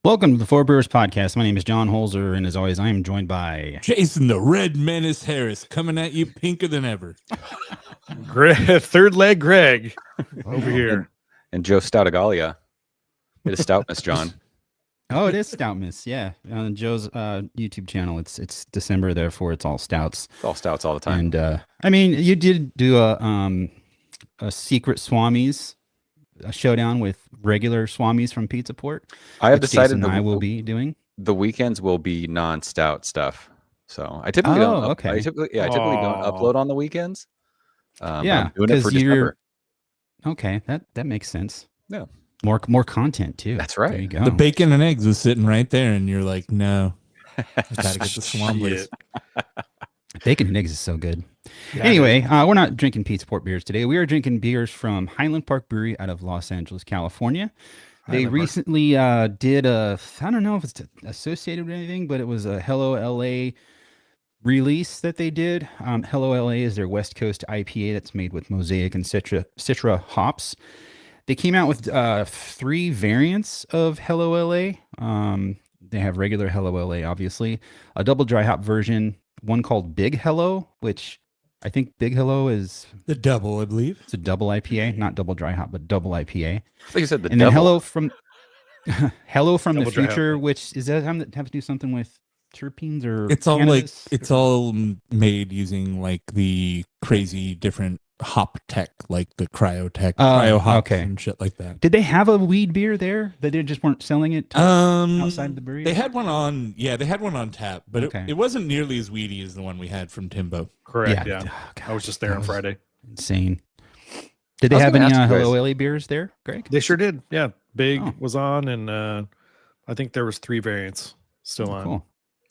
Welcome to the Four Brewers podcast. My name is John Holzer, and as always, I am joined by Jason the Red Menace Harris, coming at you pinker than ever. Third leg Greg over here. And Joe Stoutagalia. It is Stoutness, John. Oh, it is Stoutmas, yeah. On Joe's YouTube channel, it's December, therefore it's all stouts. It's all stouts all the time. And I mean, you did do a secret Swamis a showdown with regular Swamis from Pizza Port. I have decided Jason and I will be doing. The weekends will be non-stout stuff. So I typically don't. Okay. I typically don't upload on the weekends. Yeah, I'm doing it for December. Okay, that makes sense. Yeah, more content too. That's right. There you go. The bacon and eggs was sitting right there, and you're like, no, I gotta get the Swamblers. Bacon and eggs is so good. Yeah, anyway, we're not drinking Pizza Port beers today. We are drinking beers from Highland Park Brewery out of Los Angeles, California. They recently did I don't know if it's associated with anything, but it was a Hello LA release that they did. Hello LA is their West Coast IPA that's made with Mosaic and Citra hops. They came out with 3 variants of Hello LA. They have regular Hello LA, obviously, a double dry hop version, one called Big Hello, which I think Big Hello is the double, I believe. It's a double IPA, not double dry hop, but double IPA. I think you said and then Hello from the Future, which is that have to do something with terpenes or it's all cannabis, like it's all made using like the crazy different hop tech, like the cryo hops and shit like that. Did they have a weed beer there that they just weren't selling it outside the brewery? They had one on tap, but it wasn't nearly as weedy as the one we had from Timbo. Correct. Yeah. I was just there on Friday. Insane. Did they have any Hello LA beers there, Greg? They sure did. Yeah. Big was on, and I think there was 3 variants still on. Cool.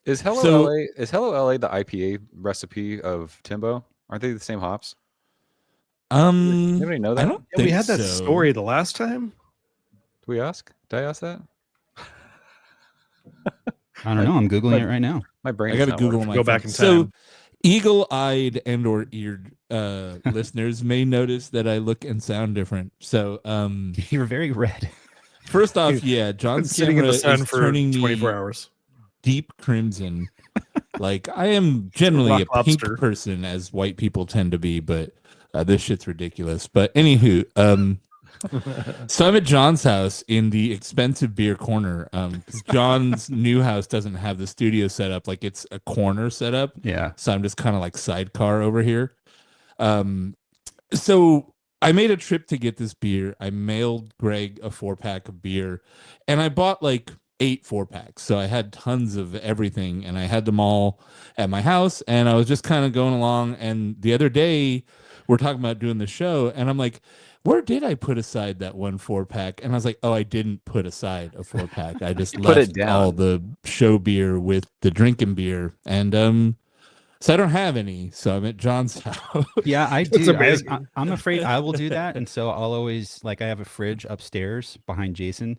Is Hello LA the IPA recipe of Timbo? Aren't they the same hops? Anybody know that? I don't think we had that story the last time. Did we ask? Did I ask that? I don't know. I'm Googling it right now. My brain. I got to Google my go back in time. So, eagle-eyed and or eared listeners may notice that I look and sound different. So, you're very red. First off, yeah, John's sitting in the sun for turning 24 hours. Deep crimson. Like I am generally a pink person, as white people tend to be, but this shit's ridiculous. But anywho, so I'm at John's house in the expensive beer corner. John's new house doesn't have the studio set up, like it's a corner set up. Yeah. So I'm just kind of like sidecar over here. So I made a trip to get this beer. I mailed Greg a 4-pack of beer, and I bought like 8 4-packs. So I had tons of everything, and I had them all at my house, and I was just kind of going along. And the other day we're talking about doing the show, and I'm like, where did I put aside that 1 4-pack? And I was like, oh, I didn't put aside a 4-pack. I just left all the show beer with the drinking beer. And so I don't have any. So I'm at John's house. Yeah, I do. I'm afraid I will do that. And so I'll always, like, I have a fridge upstairs behind Jason,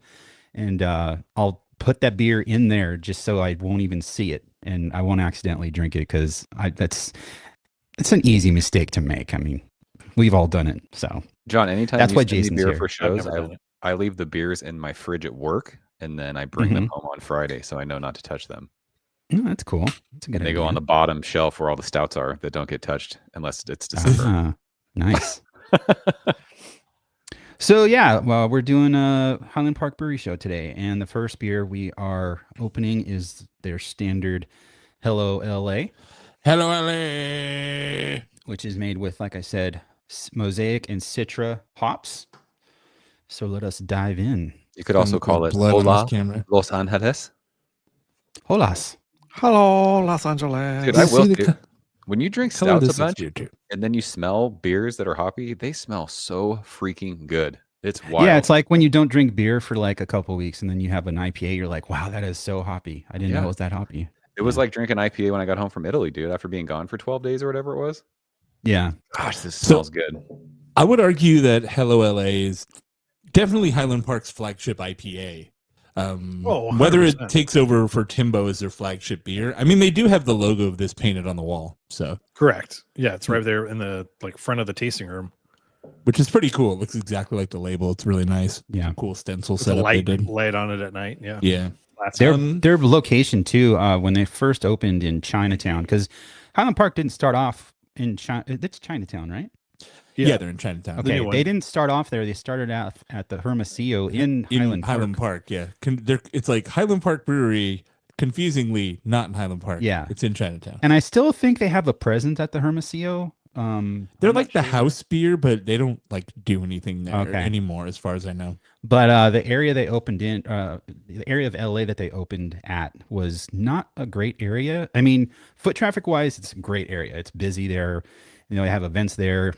and I'll put that beer in there just so I won't even see it, and I won't accidentally drink it, because it's an easy mistake to make. I mean, we've all done it. So John, anytime that's you why send me Jason's beer here. for shows, I leave the beers in my fridge at work, and then I bring them home on Friday, so I know not to touch them. Oh, that's cool. That's a good idea. They go on the bottom shelf where all the stouts are that don't get touched unless it's December. Nice. So yeah, well, we're doing a Highland Park Brewery show today, and the first beer we are opening is their standard Hello LA, Hello, LA. which is made with, like I said, Mosaic and Citra hops. So let us dive in. You could also call it blood on Hola this camera. Los Angeles. Holas. Hello, Los Angeles. Dude, You I will see say, when you drink color stouts a this bunch beer too. and then you smell beers that are hoppy, they smell so freaking good. It's wild. Yeah, it's like when you don't drink beer for like a couple weeks and then you have an IPA, you're like, wow, that is so hoppy. I didn't know it was that hoppy. It was like drinking IPA when I got home from Italy, dude, after being gone for 12 days or whatever it was. Yeah. Gosh, this smells good. I would argue that Hello LA is definitely Highland Park's flagship IPA. Whether it 100%. takes over for Timbo as their flagship beer. I mean, they do have the logo of this painted on the wall, so Correct. Yeah, it's right there in the front of the tasting room. which is pretty cool. It looks exactly like the label. It's really nice. Yeah. Cool stencil With a setup they did. light on it at night. Yeah. Yeah. Their location too, when they first opened in Chinatown, because Highland Park didn't start off in China. It's Chinatown, right? Yeah, they're in Chinatown. Okay, they didn't start off there. They started out at the Hermosillo in Highland Park. Yeah, it's like Highland Park Brewery. Confusingly, not in Highland Park. Yeah, it's in Chinatown. And I still think they have a presence at the Hermosillo. They're like the house beer, but they don't like do anything there anymore, as far as I know. But the area they opened in, the area of LA that they opened at, was not a great area. I mean, foot traffic wise, it's a great area. It's busy there. You know, they have events there.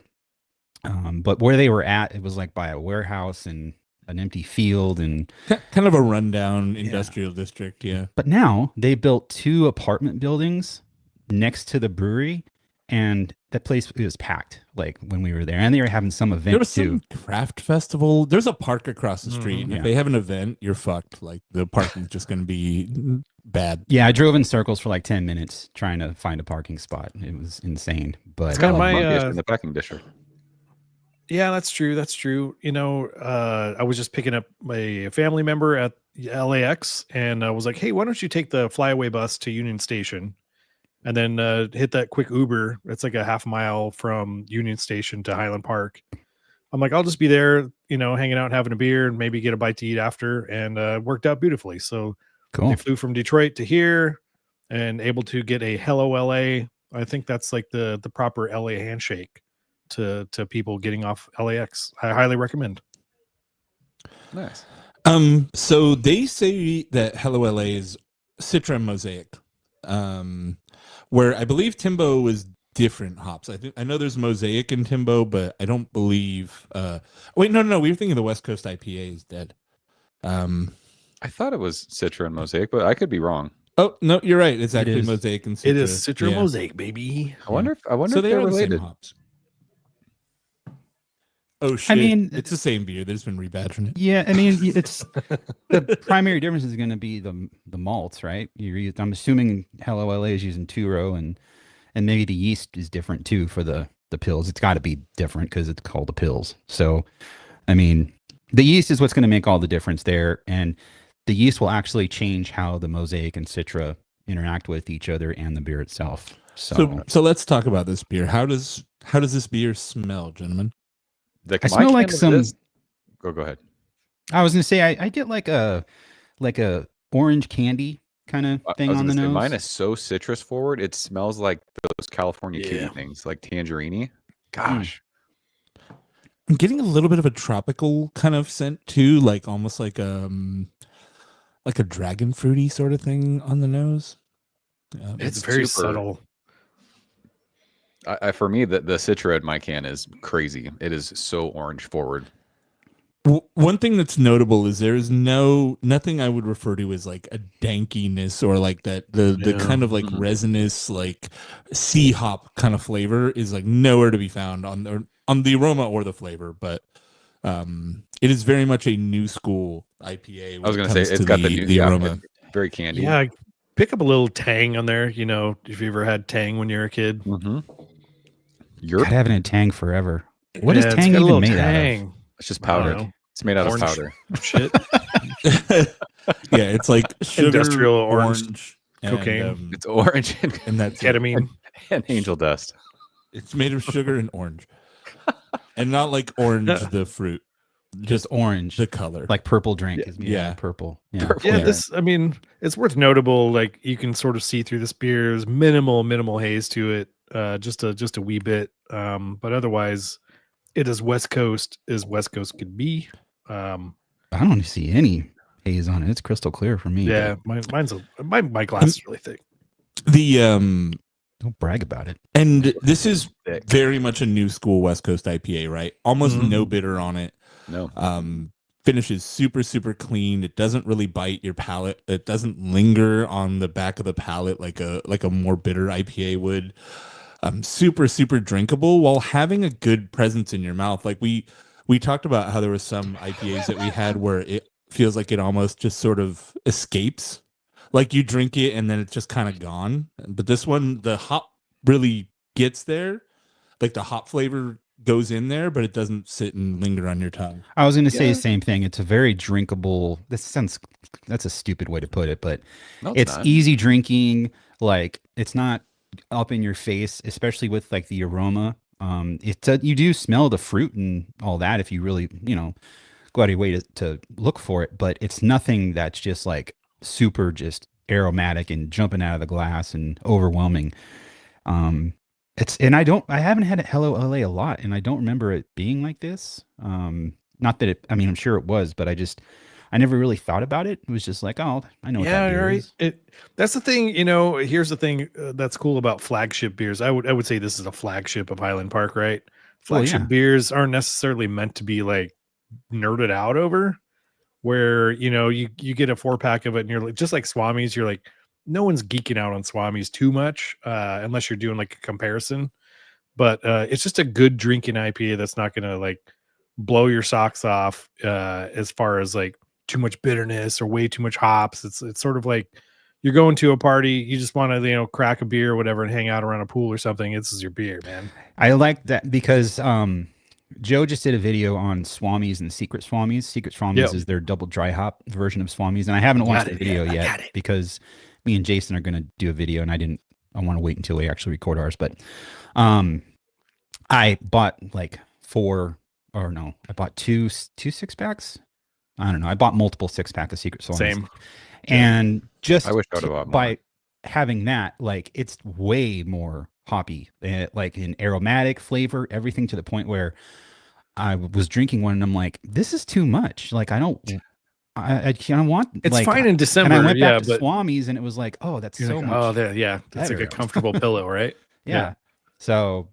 But where they were at, it was like by a warehouse and an empty field and kind of a rundown industrial district. Yeah. But now they built 2 apartment buildings next to the brewery, and that place was packed like when we were there, and they were having some event there was too. Some craft festival. There's a park across the street. If they have an event, you're fucked. Like the parking's just going to be bad. Yeah, I drove in circles for like 10 minutes trying to find a parking spot. It was insane. But it's kind of like in the packing district. Yeah, that's true. That's true. You know, I was just picking up a family member at LAX, and I was like, "Hey, why don't you take the flyaway bus to Union Station, and then hit that quick Uber? It's like a half mile from Union Station to Highland Park." I'm like, "I'll just be there, you know, hanging out, having a beer, and maybe get a bite to eat after." And it worked out beautifully. So they flew from Detroit to here, and able to get a Hello LA. I think that's like the proper LA handshake to people getting off LAX. I highly recommend. Nice. So they say that Hello LA is Citra and Mosaic, where I believe Timbo was different hops. I know there's Mosaic in Timbo, but I don't believe. Wait, no, we were thinking the West Coast IPA is dead. I thought it was Citra and Mosaic, but I could be wrong. Oh no, you're right. It's actually Mosaic and Citra. It is Citra Mosaic, baby. I wonder if so they're related. The same hops. Oh shit! I mean, it's the same beer. They've just been rebadging it. Yeah, I mean, it's the primary difference is going to be the malts, right? I'm assuming Hello LA is using 2-row, and maybe the yeast is different too for the pills. It's got to be different because it's called the pills. So, I mean, the yeast is what's going to make all the difference there, and the yeast will actually change how the Mosaic and Citra interact with each other and the beer itself. So let's talk about this beer. How does this beer smell, gentlemen? I smell like some. Go ahead. I was gonna say I get like a orange candy kind of thing on the nose. Mine is so citrus forward. It smells like those California cutie things, like tangerine. Gosh, I'm getting a little bit of a tropical kind of scent too, like almost like a dragon fruity sort of thing on the nose. It's very subtle. For me, the Citra in my can is crazy. It is so orange forward. One thing that's notable is there is nothing I would refer to as like a dankiness or like that the kind of like resinous like sea hop kind of flavor is like nowhere to be found on the aroma or the flavor, but it is very much a new school IPA. I was going to say it's got the aroma, very candy. Yeah, pick up a little tang on there. You know, if you ever had tang when you were a kid. I haven't had tang forever. What is tang even made out of? It's just powder. It's made out of powder. Shit. Yeah, it's like sugar, industrial orange cocaine. And, it's orange and that's ketamine and angel dust. It's made of sugar and orange, and not like orange the fruit. just orange, the color, like purple drink is purple. Yeah, Purple Yeah, drink. this, I mean, it's worth notable. Like you can sort of see through this beer's minimal haze to it, just a wee bit. But otherwise, it is West Coast as West Coast could be. I don't see any haze on it. It's crystal clear for me. Yeah, my glass is really thick. The don't brag about it. And this is Thick. very much a new school West Coast IPA, right? Almost no bitter on it. No. Finishes super clean. It doesn't really bite your palate. It doesn't linger on the back of the palate like a more bitter IPA would. Super drinkable while having a good presence in your mouth. Like we talked about how there were some IPAs that we had where it feels like it almost just sort of escapes. Like you drink it and then it's just kind of gone. But this one, the hop really gets there. Like the hop flavor goes in there, but it doesn't sit and linger on your tongue. I was going to say the same thing. It's a very drinkable. That's a stupid way to put it, but it's easy drinking. Like it's not up in your face, especially with like the aroma. You do smell the fruit and all that if you really, go out of your way to look for it, but it's nothing that's just like super just aromatic and jumping out of the glass and overwhelming. I haven't had a Hello LA a lot, and I don't remember it being like this. Not that I'm sure it was, but I never really thought about it. It was just like, oh, I know what that beer is. That's the thing, here's the thing that's cool about flagship beers. I would say this is a flagship of Highland Park, right? Flagship beers aren't necessarily meant to be like nerded out over, where, you get a 4-pack of it and you're like, just like Swami's, you're like, no one's geeking out on Swami's too much, unless you're doing like a comparison. But it's just a good drinking IPA that's not going to like blow your socks off as far as like too much bitterness or way too much hops. It's sort of like you're going to a party, you just want to, crack a beer or whatever and hang out around a pool or something. This is your beer, man. I like that because Joe just did a video on Swami's and Secret Swami's. Secret Swami's is their double dry hop version of Swami's, and I haven't watched the video yet because me and Jason are going to do a video, and I want to wait until we actually record ours. But I bought like I bought two 6-packs. I don't know. I bought multiple 6-pack of Secret Swami's. Same. And just I wish I would have bought more. By having that, like it's way more hoppy, like an aromatic flavor, everything, to the point where I was drinking one and I'm like, this is too much. Like I don't want. It's like, in December. And I went back to Swami's and it was like, oh, that's so like, much. Oh, that's like a comfortable pillow, right? Yeah. So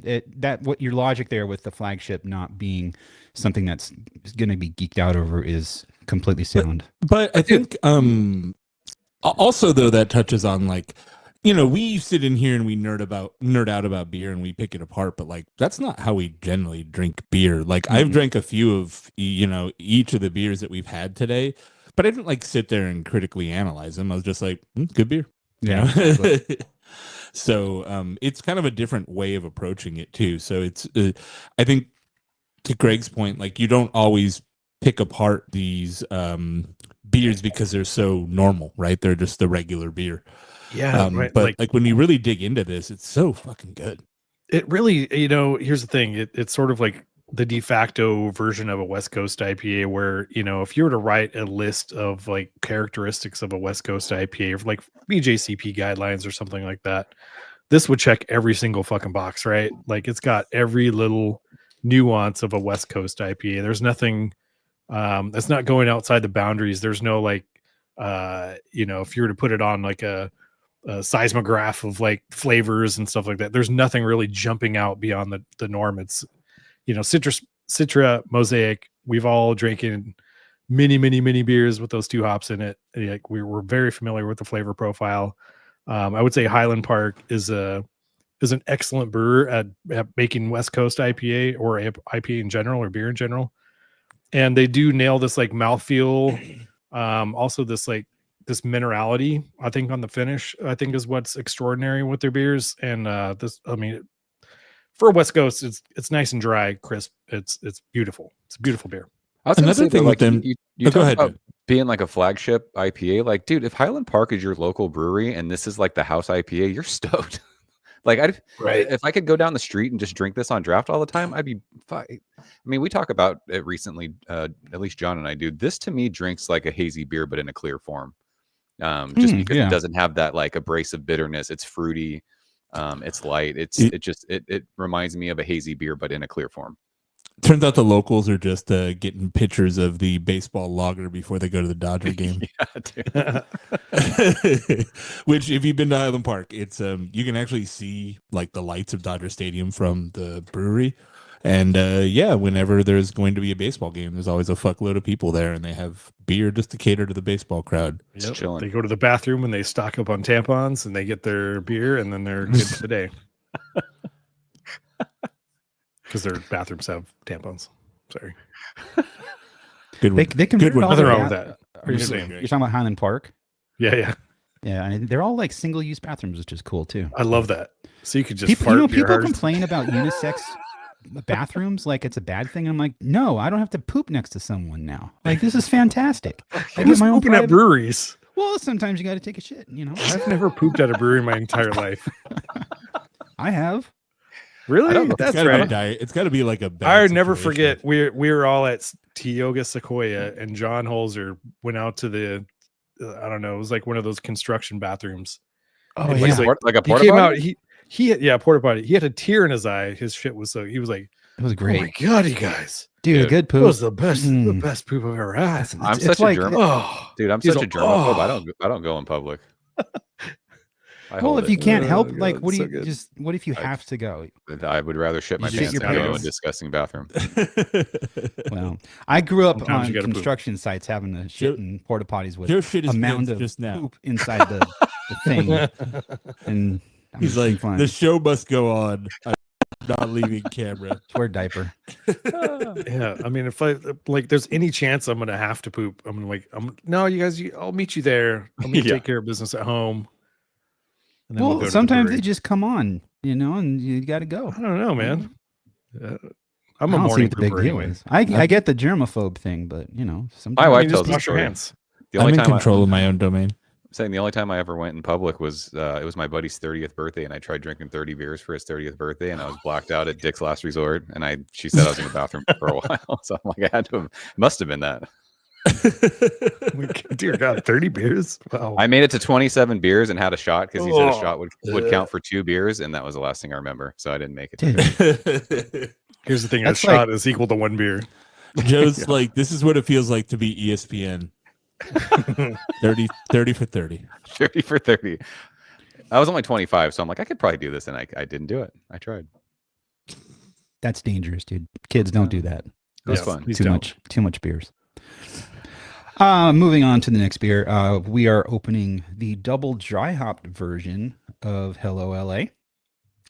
what your logic there with the flagship not being something that's going to be geeked out over is completely sound. But I think also though that touches on like, we sit in here and we nerd out about beer and we pick it apart, but like that's not how we generally drink beer. Like I've drank a few of each of the beers that we've had today, but I didn't like sit there and critically analyze them. I was just like, good beer. Yeah. So it's kind of a different way of approaching it too. So it's I think to Greg's point, like you don't always pick apart these beers because they're so normal, right? They're just the regular beer. Yeah, right. But like when you really dig into this, it's so fucking good. It really, here's the thing. It's sort of like the de facto version of a West Coast IPA where, if you were to write a list of like characteristics of a West Coast IPA, or like BJCP guidelines or something like that, this would check every single fucking box, right? Like it's got every little nuance of a West Coast IPA. There's nothing that's not going outside the boundaries. There's no like, if you were to put it on like a seismograph of like flavors and stuff like that, there's nothing really jumping out beyond the norm. It's Citra, Mosaic, we've all drinking many beers with those 2 hops in it. Like we were very familiar with the flavor profile. I would say Highland Park is an excellent brewer at making West Coast IPA or IPA in general or beer in general, and they do nail this like mouthfeel. Also this like this minerality, I think, on the finish, I think is what's extraordinary with their beers. And for West Coast, it's nice and dry, crisp. It's beautiful. It's a beautiful beer. Another thing with them, you talk about being like a flagship IPA. Like, dude, if Highland Park is your local brewery and this is like the house IPA, you're stoked. Like Right. if I could go down the street and just drink this on draft all the time, I'd be fine. I mean, we talk about it recently. At least John and I do. This to me drinks like a hazy beer, but in a clear form. Just because it doesn't have that like abrasive bitterness. It's fruity. It's light. It reminds me of a hazy beer, but in a clear form. Turns out the locals are just getting pictures of the baseball lager before they go to the Dodger game. Which, if you've been to Highland Park, it's you can actually see like the lights of Dodger Stadium from the brewery. And whenever there's going to be a baseball game, there's always a fuckload of people there, and they have beer just to cater to the baseball crowd. Yep. They go to the bathroom and they stock up on tampons and they get their beer, and then they're good for the day. Because their bathrooms have tampons. Sorry. Good one. They Good one. Nothing wrong with that. You're talking about Highland Park? Yeah. Yeah, and they're all like single-use bathrooms, which is cool too. I love that. So you could just people complain about unisex bathrooms like it's a bad thing. I'm like, no, I don't have to poop next to someone now. Like, this is fantastic. I get my own pooping at breweries. Well, sometimes you got to take a shit, you know. I've never pooped at a brewery in my entire life. I have. Really? That's right. It's got to be like a bad I never situation. forget. We were all at Tioga Sequoia, and John Holzer went out to the I don't know. It was like one of those construction bathrooms. Oh, yeah. Like a porta he came potty? out. Porta potty. He had a tear in his eye. His shit was so. He was like, it was great. Oh my god, you guys, dude, a good poop. It was the best poop I've ever had. I'm such a germ. Dude, I'm such a germaphobe. Oh. I don't go in public. Well, if you can't help, like, God, what do so you good. what if you have to go? I would rather shit my You shit pants your than go to a pants. disgusting bathroom. Well, I grew up Sometimes on you gotta poop. construction sites having to shit in porta potties with Joe shit his a mound pants of just now. poop inside the thing, and I'm He's just having like, fun. the show must go on. I'm not leaving camera. Wear a diaper. Yeah, I mean, if I like, there's any chance I'm gonna have to poop, no, you guys, I'll meet you there. Let me take care of business at home. And then we'll go to the sometimes brewery. they just come on, you know, and you got to go. I don't know, man. I'm I a don't see morning what the big pooper deal anyway. is. I get the germaphobe thing, but you know, sometimes My wife just tells the wash your story. hands. The I'm only in time control of my own domain. I'm saying the only time I ever went in public was it was my buddy's 30th birthday, and I tried drinking 30 beers for his 30th birthday, and I was blacked out at Dick's Last Resort, and she said I was in the bathroom for a while, so I'm like, must have been that. Dear God, 30 beers? Wow. I made it to 27 beers and had a shot because he said a shot would count for 2 beers, and that was the last thing I remember, so I didn't make it. Here's the thing: That's a shot is equal to 1 beer. Joe's like, this is what it feels like to be ESPN. 30 for 30. 30 for 30. I was only 25, so I'm like, I could probably do this, and I didn't do it. I tried. That's dangerous, dude. Kids don't do that. It was fun. Too much beers. Moving on to the next beer, we are opening the double dry hopped version of Hello LA.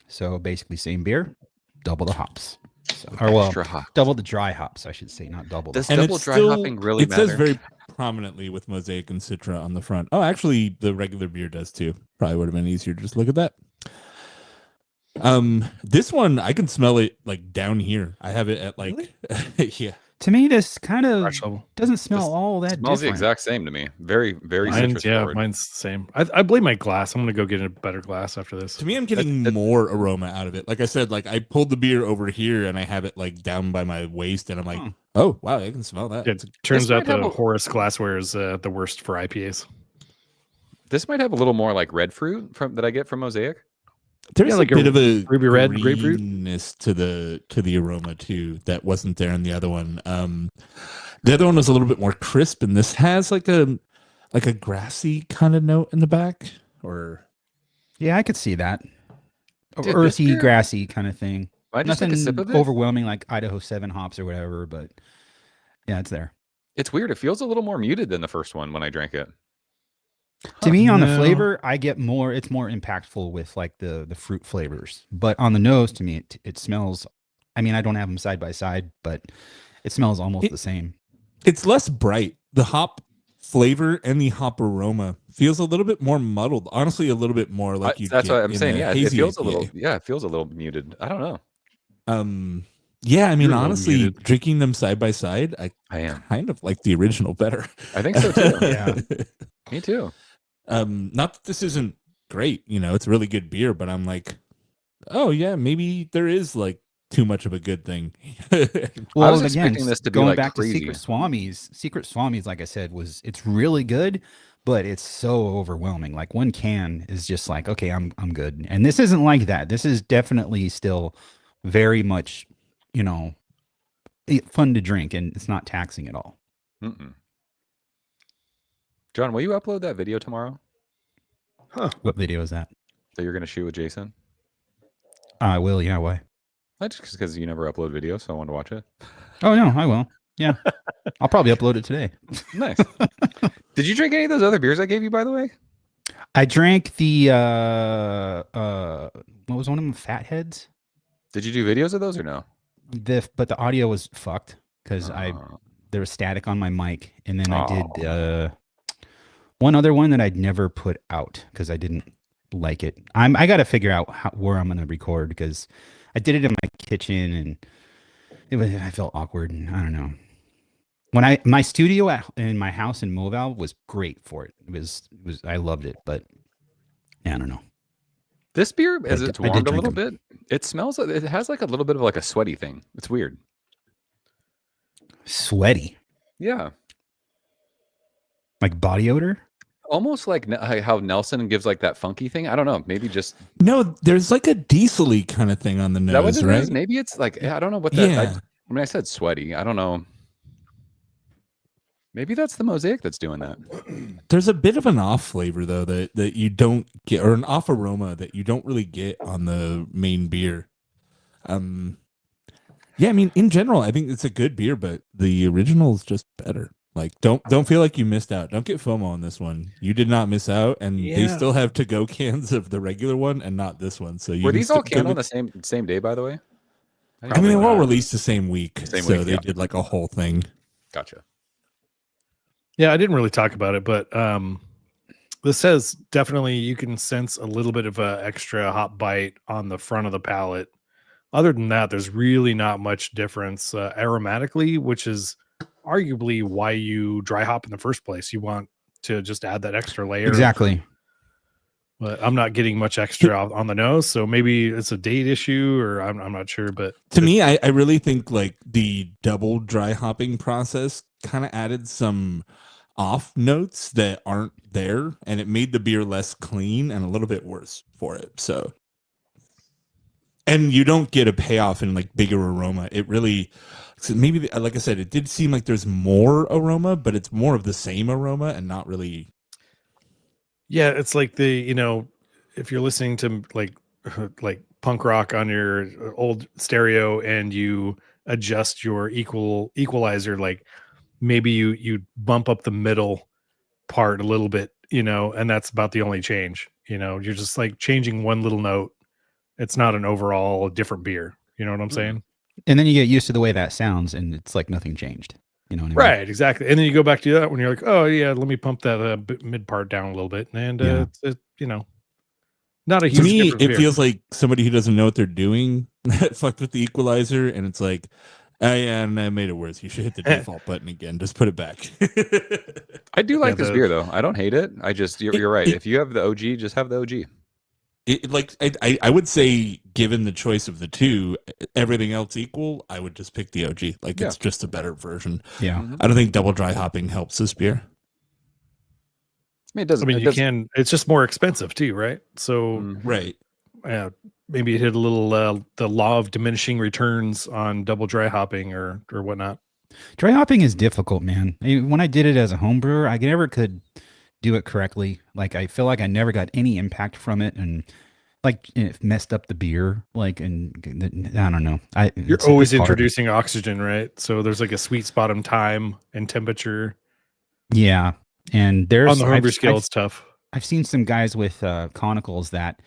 So basically, same beer, double the hops. Extra hop. Double the dry hops, I should say, not double. Does the double dry hopping really matter? It says very prominently with Mosaic and Citra on the front. Oh, actually, the regular beer does too. Probably would have been easier to just look at that. This one I can smell it like down here. I have it at like yeah. To me, this kind of Fresh level. doesn't smell all that Smells the different. exact same to me. Very, very citrus forward. Mine's the same. I blame my glass. I'm gonna go get a better glass after this. To me, I'm getting more aroma out of it. Like I said, like I pulled the beer over here and I have it like down by my waist, and I'm like, oh wow, I can smell that. It turns out the Horus glassware is the worst for IPAs. This might have a little more like red fruit that I get from Mosaic. There's like a bit of a ruby red grapefruit greenness to the aroma too that wasn't there in the other one. The other one was a little bit more crisp, and this has like a grassy kind of note in the back. Or yeah, I could see that. Dude, Earthy, grassy kind of thing. I just take a sip Nothing of it. overwhelming like Idaho 7 hops or whatever, but yeah, it's there. It's weird. It feels a little more muted than the first one when I drank it. To me, on the No. flavor, I get more. It's more impactful with like the fruit flavors. But on the nose, to me, it smells. I mean, I don't have them side by side, but it smells almost the same. it's less bright. The hop flavor and the hop aroma feels a little bit more muddled. Honestly, a little bit more like you. That's get what I'm in saying. a Yeah, it hazy feels a IPA. little. Yeah, it feels a little muted. I don't know. Yeah, I mean, You're a little honestly, muted. drinking them side by side, I am. kind of like the original better. I think so too. Yeah. Me too. Not that this isn't great, you know, it's really good beer, but I'm like, oh yeah, maybe there is like too much of a good thing. I was again, expecting this to be going like back crazy. to Secret Swamis, like I said, it's really good, but it's so overwhelming. Like one can is just like, okay, I'm good. And this isn't like that. This is definitely still very much, you know, fun to drink, and it's not taxing at all. Mm-mm. John, will you upload that video tomorrow Huh. What video is that? that you're going to shoot with Jason? I will. Yeah. Why? Just because you never upload videos, so I wanted to watch it. Oh no, I will. Yeah, I'll probably upload it today. Nice. Did you drink any of those other beers I gave you, by the way? I drank the what was one of them? Fatheads. Did you do videos of those or no? But the audio was fucked because Oh. there was static on my mic, and then I Oh. did one other one that I'd never put out because I didn't like it. I got to figure out where I'm gonna record because I did it in my kitchen and I felt awkward and I don't know. When my studio in my house in Moval was great for it. It was I loved it, but yeah, I don't know. This beer, as I it's did warmed a drink little 'em. bit, it smells. It has like a little bit of like a sweaty thing. It's weird. Sweaty, Yeah, like body odor. almost like how Nelson gives like that funky thing. I don't know. Maybe just No, there's like a diesel-y kind of thing on the is that what nose, it right? is? Maybe it's like I don't know what that. Yeah. I mean, I said sweaty. I don't know. Maybe that's the mosaic that's doing that. There's a bit of an off flavor though that you don't get, or an off aroma that you don't really get on the main beer. Yeah, I mean, in general, I think it's a good beer, but the original is just better. Like, don't feel like you missed out. Don't get FOMO on this one. You did not miss out, and they Yeah. still have to go cans of the regular one and not this one. So you Were can these all still canned go on the same day, by the way? I mean, they were all not. released the same week, Same so week, they yeah. did like a whole thing. Gotcha. Yeah, I didn't really talk about it, but this says definitely you can sense a little bit of a extra hop bite on the front of the palate. Other than that, there's really not much difference aromatically, which is arguably why you dry hop in the first place. You want to just add that extra layer. Exactly. But I'm not getting much extra on the nose, so maybe it's a date issue, or I'm not sure. But To me, I really think like the double dry hopping process kind of added some off notes that aren't there, and it made the beer less clean and a little bit worse for it. So, and you don't get a payoff in like bigger aroma. It really, so maybe like I said, it did seem like there's more aroma, but it's more of the same aroma and not really. yeah, it's like if you're listening to like punk rock on your old stereo and you adjust your equalizer, like maybe you bump up the middle part a little bit, and that's about the only change. You're just like changing one little note. It's not an overall different beer. You know what I'm saying? And then you get used to the way that sounds, and it's like nothing changed. You know what I mean? Right, exactly. And then you go back to that when you're like, oh yeah, let me pump that mid part down a little bit, and Yeah. it's not a huge To me, difference it beer. feels like somebody who doesn't know what they're doing fucked with the equalizer, and it's like, oh yeah, and I made it worse. You should hit the default button again. Just put it back. I do like Yeah, this beer though. I don't hate it. I just you're right. If you have the OG, just have the OG. I would say, given the choice of the two, everything else equal, I would just pick the OG. Like Yeah. it's just a better version. Yeah. I don't think double dry hopping helps this beer. I mean, it doesn't. I mean, it you doesn't- can. It's just more expensive too, right? So Mhm. Right. maybe it hit a little the law of diminishing returns on double dry hopping or whatnot. Dry hopping is difficult, man. When I did it as a home brewer, I never could do it correctly. Like I feel like I never got any impact from it, and like it messed up the beer. Like, and I don't know. You're it's always hard. introducing oxygen, right? So there's like a sweet spot in time and temperature. Yeah, and there's On the homebrew scale, it's tough. I've seen some guys with conicals that,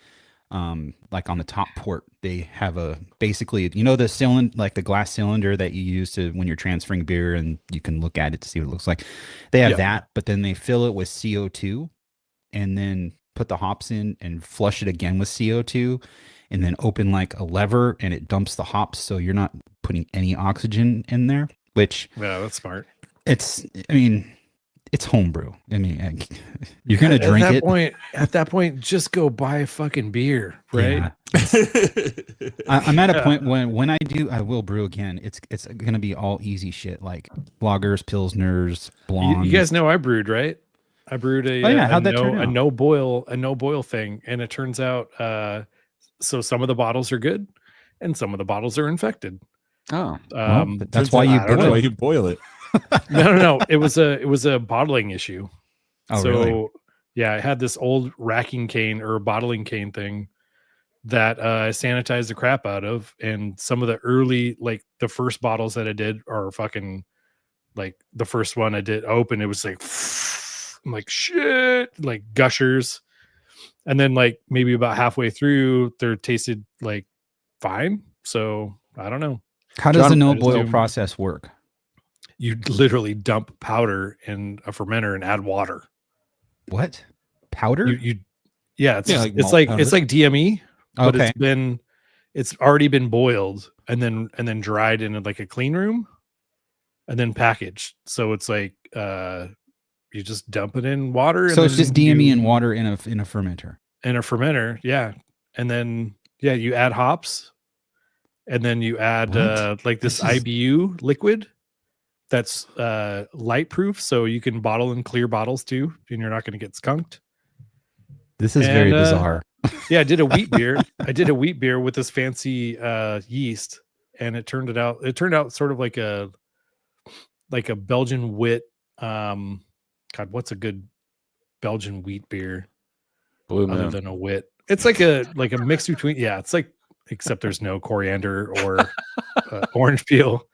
like on the top port, they have basically, the cylinder, like the glass cylinder that you use to when you're transferring beer, and you can look at it to see what it looks like. They have Yeah. that, but then they fill it with CO2, and then put the hops in and flush it again with CO2, and then open like a lever, and it dumps the hops, so you're not putting any oxygen in there. Which Yeah, that's smart. it's It's homebrew. I mean, you're gonna drink it. At that point, just go buy a fucking beer, right? Yeah. I'm at a point when I do, I will brew again. It's gonna be all easy shit like lagers, pilsners, blondes. You guys know I brewed, right? I brewed a no boil thing, and it turns out so some of the bottles are good, and some of the bottles are infected. Oh, that's why you boil it. No. It was a bottling issue. Oh, so really? Yeah, I had this old racking cane or bottling cane thing that I sanitized the crap out of, and some of the early, like the first bottles that I did are fucking like the first one I did open, it was like I'm like shit, like gushers, and then like maybe about halfway through, they tasted like fine. So I don't know. How does the no boil process work? You literally dump powder in a fermenter and add water. What? Powder? It's like DME, but it's already been boiled and then dried in like a clean room and then packaged. So it's like you just dump it in water. So it's just DME and water in a fermenter. In a fermenter, yeah. And then you add hops, and then you add like this IBU liquid that's light proof, so you can bottle in clear bottles too, and you're not going to get skunked. This is very bizarre. Yeah, I did a wheat beer. I did a wheat beer with this fancy yeast, and it turned out sort of like a Belgian wit. God, what's a good Belgian wheat beer? Blue Moon. Other than a wit. It's like a mix between, it's like, except there's no coriander or orange peel.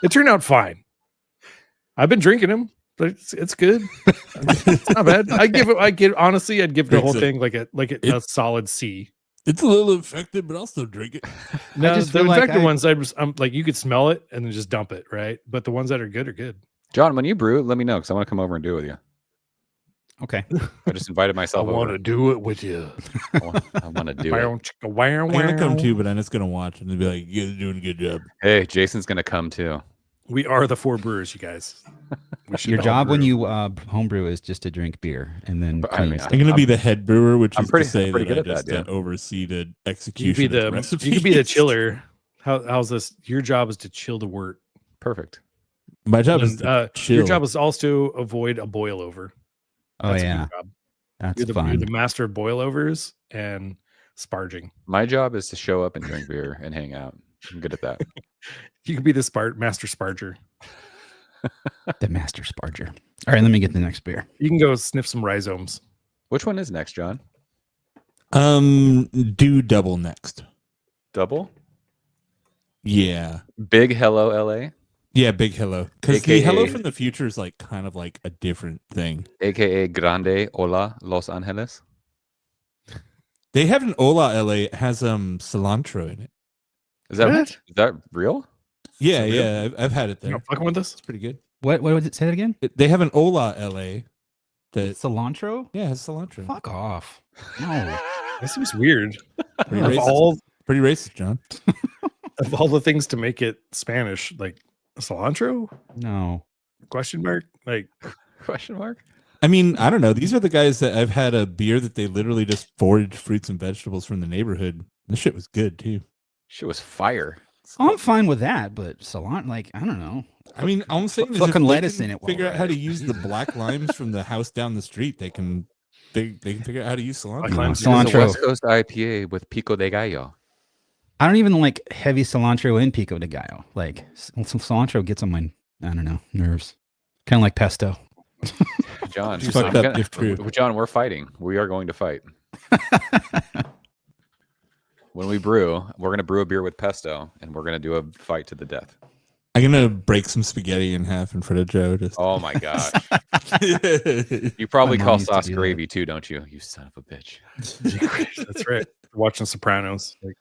It turned out fine. I've been drinking them, but it's good. It's not bad. I'd give the whole thing like a solid C. It's a little infected, but I'll still drink it. No, the infected ones, I'm like, you could smell it and then just dump it, right? But the ones that are good are good. John, when you brew, let me know because I want to come over and do it with you. Okay. I just invited myself over. I want to do it with you. I want to do it. I'm going to come too, but I'm just going to watch and be like, you guys are doing a good job. Hey, Jason's going to come too. We are the 4 brewers, you guys. Your job when you homebrew is just to drink beer and then I'm going to be the head brewer, which is to say that I just oversee the execution of the recipes. You could be the chiller. How's this? Your job is to chill the wort. Perfect. My job is to chill. Your job is also to avoid a boil over. That's That's fun. You're the master of boilovers and sparging. My job is to show up and drink beer and hang out. I'm good at that. You could be the master sparger. The master sparger. All right, let me get the next beer. You can go sniff some rhizomes. Which one is next, John? Do double next. Double? Yeah. Big Hello LA? Yeah, Big Hello. Because the Hello from the future is like kind of like a different thing. AKA Grande Hola Los Angeles. They have an Hola LA. It has cilantro in it. Is that real? Yeah, yeah. I've had it there. You not fucking with this? It's pretty good. What was it? Say that again? They have an Hola LA. Cilantro? Yeah, it has cilantro. Fuck off. No. That seems weird. Pretty racist, John. Of all the things to make it Spanish, like cilantro? No. Question mark? Like question mark? I mean, I don't know. These are the guys that I've had a beer that they literally just foraged fruits and vegetables from the neighborhood. This shit was good too. Shit was fire. I'm fine with that, but cilantro, like, I don't know. I mean, I'm saying fucking lettuce in it. Figure out how to use the black limes from the house down the street. They can figure out how to use cilantro. Cilantro. West Coast IPA with Pico de Gallo. I don't even like heavy cilantro in Pico de Gallo. Like, some cilantro gets on my, I don't know, nerves. Kind of like pesto. John, John, we're fighting. We are going to fight. When we brew, we're going to brew a beer with pesto, and we're going to do a fight to the death. I'm going to break some spaghetti in half in front of Joe. Oh, my gosh. You probably call sauce gravy, too, don't you? You son of a bitch. That's right. Watching Sopranos. Like,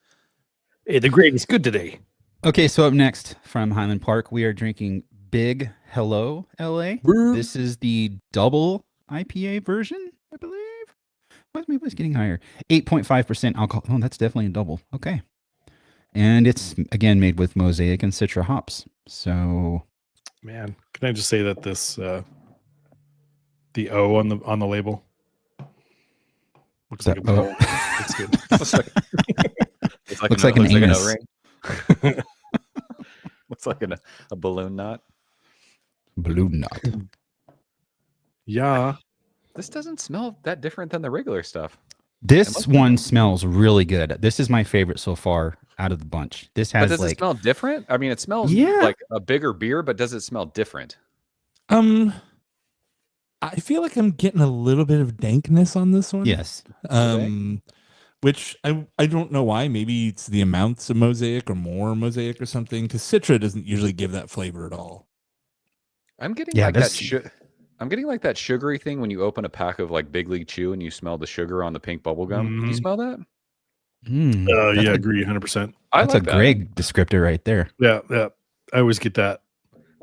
hey, the gravy's good today. Okay, so up next from Highland Park, we are drinking Big Hello LA. This is the double IPA version, I believe. Why is my voice getting higher? 8.5% alcohol. Oh, that's definitely a double. Okay. And it's, again, made with Mosaic and Citra hops. So, man, can I just say that this The O on the label. Looks like a O. bowl. It's good. Looks like an anus. O-ring. Looks like a balloon knot. Balloon knot. Yeah. This doesn't smell that different than the regular stuff. This one smells really good. This is my favorite so far out of the bunch. This has but does it smell different? I mean, it smells like a bigger beer, but does it smell different? I feel like I'm getting a little bit of dankness on this one. Yes. Which I don't know why. Maybe it's the amounts of Mosaic or more Mosaic or something, because Citra doesn't usually give that flavor at all. I'm getting that. I'm getting like that sugary thing when you open a pack of like Big League Chew and you smell the sugar on the pink bubble gum. Do you smell that? Yeah, agree 100%. That's like a Greg descriptor right there. Yeah. I always get that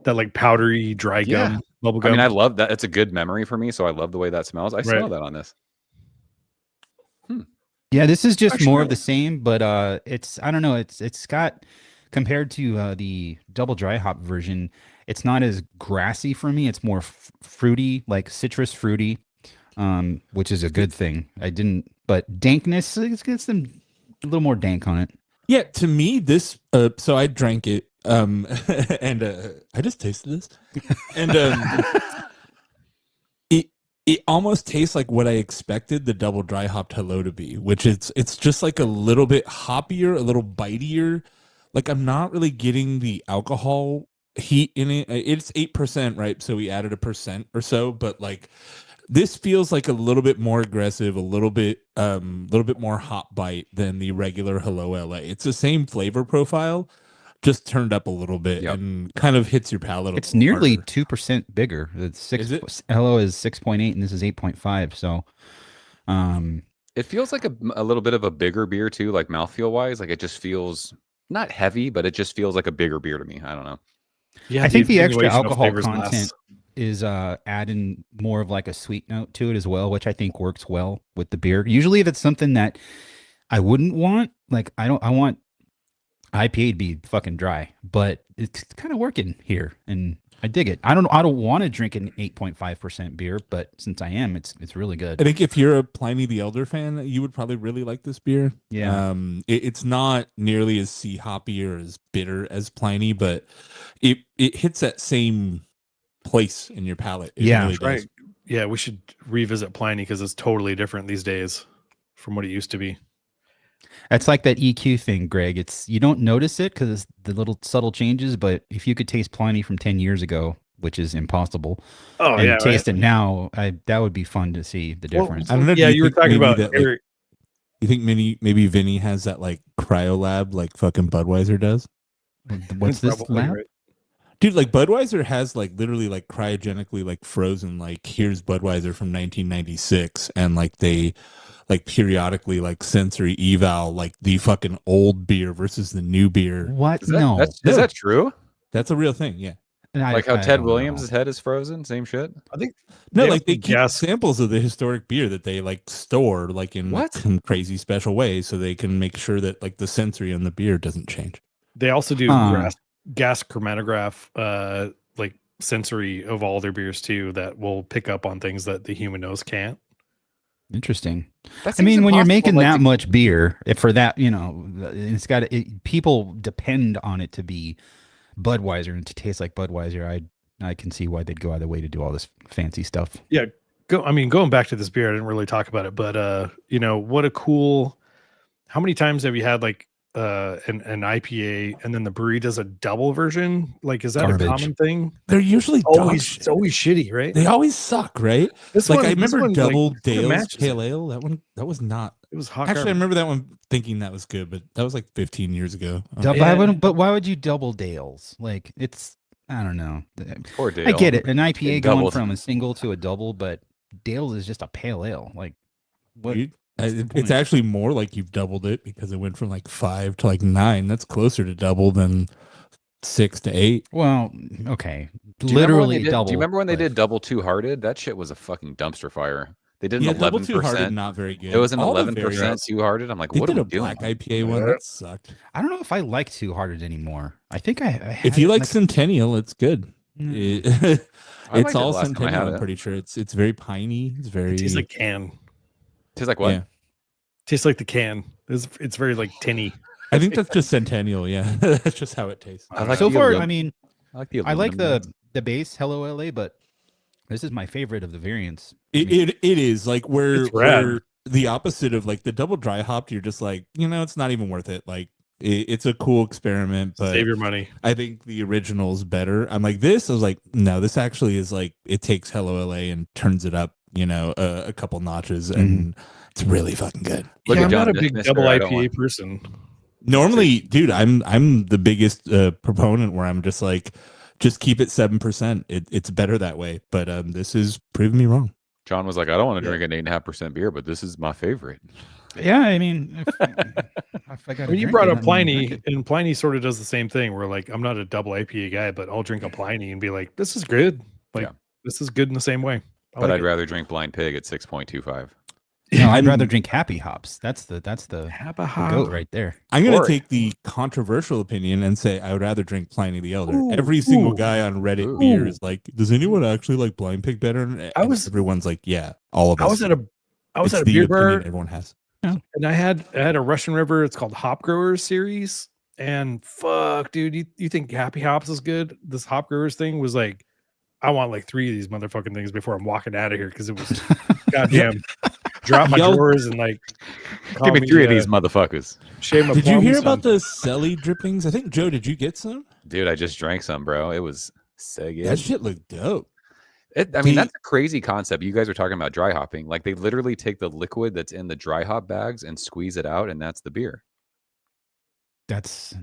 like powdery dry gum bubble gum. I mean, I love that. It's a good memory for me, so I love the way that smells. I smell that on this. Yeah, this is just more of the same, but it's I don't know. It's got compared to the double dry hop version. It's not as grassy for me. It's more fruity, like citrus fruity, which is a good thing. But dankness, it's got some a little more dank on it. Yeah, to me, this. So I drank it, and I just tasted this, and it almost tastes like what I expected the double dry hopped hello to be, which it's just like a little bit hoppier, a little bitier. Like I'm not really getting the alcohol heat in it. It's 8%, right? So we added 1% or so, but like this feels like a little bit more aggressive, a little bit more hop bite than the regular Hello LA. It's the same flavor profile, just turned up a little bit and kind of hits your palate. It's nearly 2% bigger. Hello is 6.8 and this is 8.5. So it feels like a little bit of a bigger beer too, like mouthfeel wise. Like it just feels not heavy, but it just feels like a bigger beer to me. I don't know. Yeah, I think the extra alcohol content is adding more of like a sweet note to it as well, which I think works well with the beer. Usually if it's something that I wouldn't want, like I want IPA to be fucking dry, but it's kind of working here and I dig it. I don't want to drink an 8.5% beer, but since I am, it's really good. I think if you're a Pliny the Elder fan, you would probably really like this beer. Yeah. It's not nearly as sea hoppy or as bitter as Pliny, but it hits that same place in your palate. It really does. Right. Yeah, we should revisit Pliny because it's totally different these days from what it used to be. It's like that EQ thing, Greg. You don't notice it because it's the little subtle changes, but if you could taste Pliny from 10 years ago, which is impossible, taste it now, that would be fun to see the difference. I don't know. Yeah, you were talking about that, you think maybe Vinny has that like cryo lab like fucking Budweiser does? What's this lab? Right. Dude, like Budweiser has like literally like cryogenically like frozen, like here's Budweiser from 1996, and like they like periodically like sensory eval like the fucking old beer versus the new beer. What? Is that true? That's a real thing, yeah. Like how Ted Williams' head is frozen, same shit. I think they keep samples of the historic beer that they like store like in some crazy special way, so they can make sure that like the sensory on the beer doesn't change. They also do gas chromatograph like sensory of all their beers too that will pick up on things that the human nose can't. Interesting. I mean, when you're making that much beer, for that, it's got people depend on it to be Budweiser and to taste like Budweiser. I can see why they'd go out of the way to do all this fancy stuff. Yeah, going back to this beer, I didn't really talk about it, but what a cool. How many times have you had like an IPA and then the brewery does a double version? Like, is that a common thing? They're usually it's always shitty, right? They always suck, right? I remember Double Dale's Pale Ale. That was not. It was hot. Actually, I remember that one thinking that was good, but that was like 15 years ago. But why would you double Dale's? Like, it's I don't know. Poor Dale. I get it. An IPA going from a single to a double, but Dale's is just a pale ale. Like, what? It's actually more like you've doubled it because it went from like 5 to like 9. That's closer to double than 6 to 8. Well, okay. Literally double. Do you remember when they did Double Two Hearted? That shit was a fucking dumpster fire. They did an 11%. Double Two Hearted, not very good. It was an 11% Two Hearted. I'm like, what are we doing? Black IPA one that sucked. I don't know if I like Two Hearted anymore. I think I if you like Centennial, it's good. It's all Centennial. I'm pretty sure it's very piney. It's very. It tastes like can. Tastes like what? Yeah. Tastes like the can. It's very like tinny. I think that's just Centennial. Yeah, that's just how it tastes. So far, I mean, I like the base Hello LA, but this is my favorite of the variants. It is like where the opposite of like the double dry hopped. You're just like, it's not even worth it. Like it's a cool experiment, but save your money. I think the original is better. I'm like this. I was like, no, this actually is like it takes Hello LA and turns it up, a couple notches, and it's really fucking good. Yeah, I'm not a big double IPA person. Normally, dude, I'm the biggest proponent where I'm just like, just keep it 7%. It's better that way. But this is proving me wrong. John was like, I don't want to drink an 8.5% beer, but this is my favorite. Yeah, I mean, if I got when you brought up Pliny, and Pliny sort of does the same thing. Where like, I'm not a double IPA guy, but I'll drink a Pliny and be like, this is good. Like, this is good in the same way. But I'd rather drink Blind Pig at 6.25. No, I'd rather drink Happy Hops. That's the goat right there. I'm going to take the controversial opinion and say I would rather drink Pliny the Elder. Every single guy on Reddit beer is like, does anyone actually like Blind Pig better? And everyone's like, yeah, all of us. I was at a beer bar. Everyone has. And I had a Russian River. It's called Hop Growers series. And fuck, dude, you think Happy Hops is good? This Hop Growers thing was like, I want like 3 of these motherfucking things before I'm walking out of here because it was goddamn. Drop my drawers and like give me 3 of these motherfuckers. Did you hear about the Selly drippings? I think Joe, did you get some? Dude, I just drank some, bro. It was so good. That shit looked dope. I mean, that's a crazy concept. You guys are talking about dry hopping. Like they literally take the liquid that's in the dry hop bags and squeeze it out, and that's the beer. That's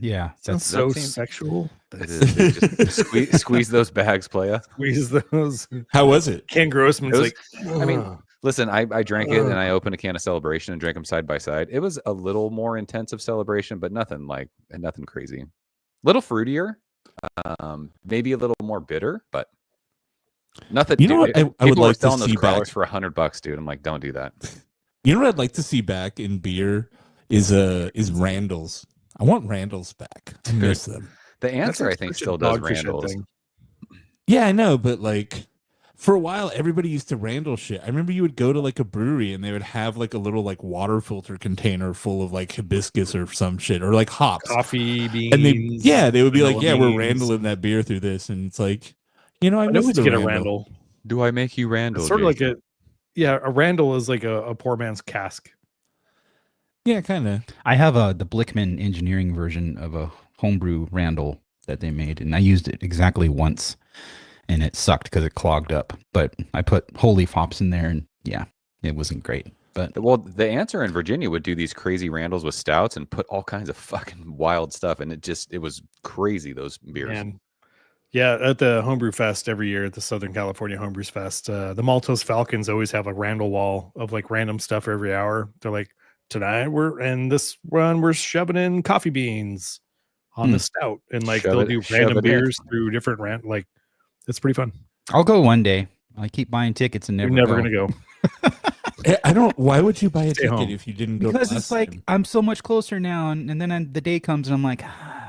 so sexual. It is. Just squeeze those bags, playa. Squeeze those. How was it? Ken Grossman's like, I mean, listen, I drank it and I opened a can of Celebration and drank them side by side. It was a little more intense of Celebration, but nothing crazy. Little fruitier, maybe a little more bitter, but nothing. You know what? I would like selling to those see crawlers back for $100, dude. I'm like, don't do that. You know what I'd like to see back in beer is Randall's. I want Randall's back. I miss them. The Answer, I think, still does Randall's. Yeah, I know, but like for a while, everybody used to Randall shit. I remember you would go to like a brewery and they would have like a little like water filter container full of like hibiscus or some shit or like hops, coffee beans, and they would be like, yeah, we're Randalling that beer through this, and it's like, I always get a Randall. Do I make you Randall? It's sort of like a Randall is like a poor man's cask. Yeah, kind of. I have the Blickman engineering version of a homebrew Randall that they made, and I used it exactly once, and it sucked because it clogged up. But I put whole leaf hops in there, and yeah, it wasn't great. But the Answer in Virginia would do these crazy Randalls with stouts and put all kinds of fucking wild stuff, and it was crazy, those beers. Man. Yeah, at the Homebrew Fest every year at the Southern California Homebrews Fest, the Maltose Falcons always have a Randall wall of like random stuff every hour. They're like, tonight we're shoving in coffee beans on the stout, and like they'll do random beers through different like it's pretty fun. I'll go one day. I keep buying tickets and You're never gonna go. I don't. Why would you buy a ticket if you didn't go? Because it's like I'm so much closer now, and then the day comes and I'm like, I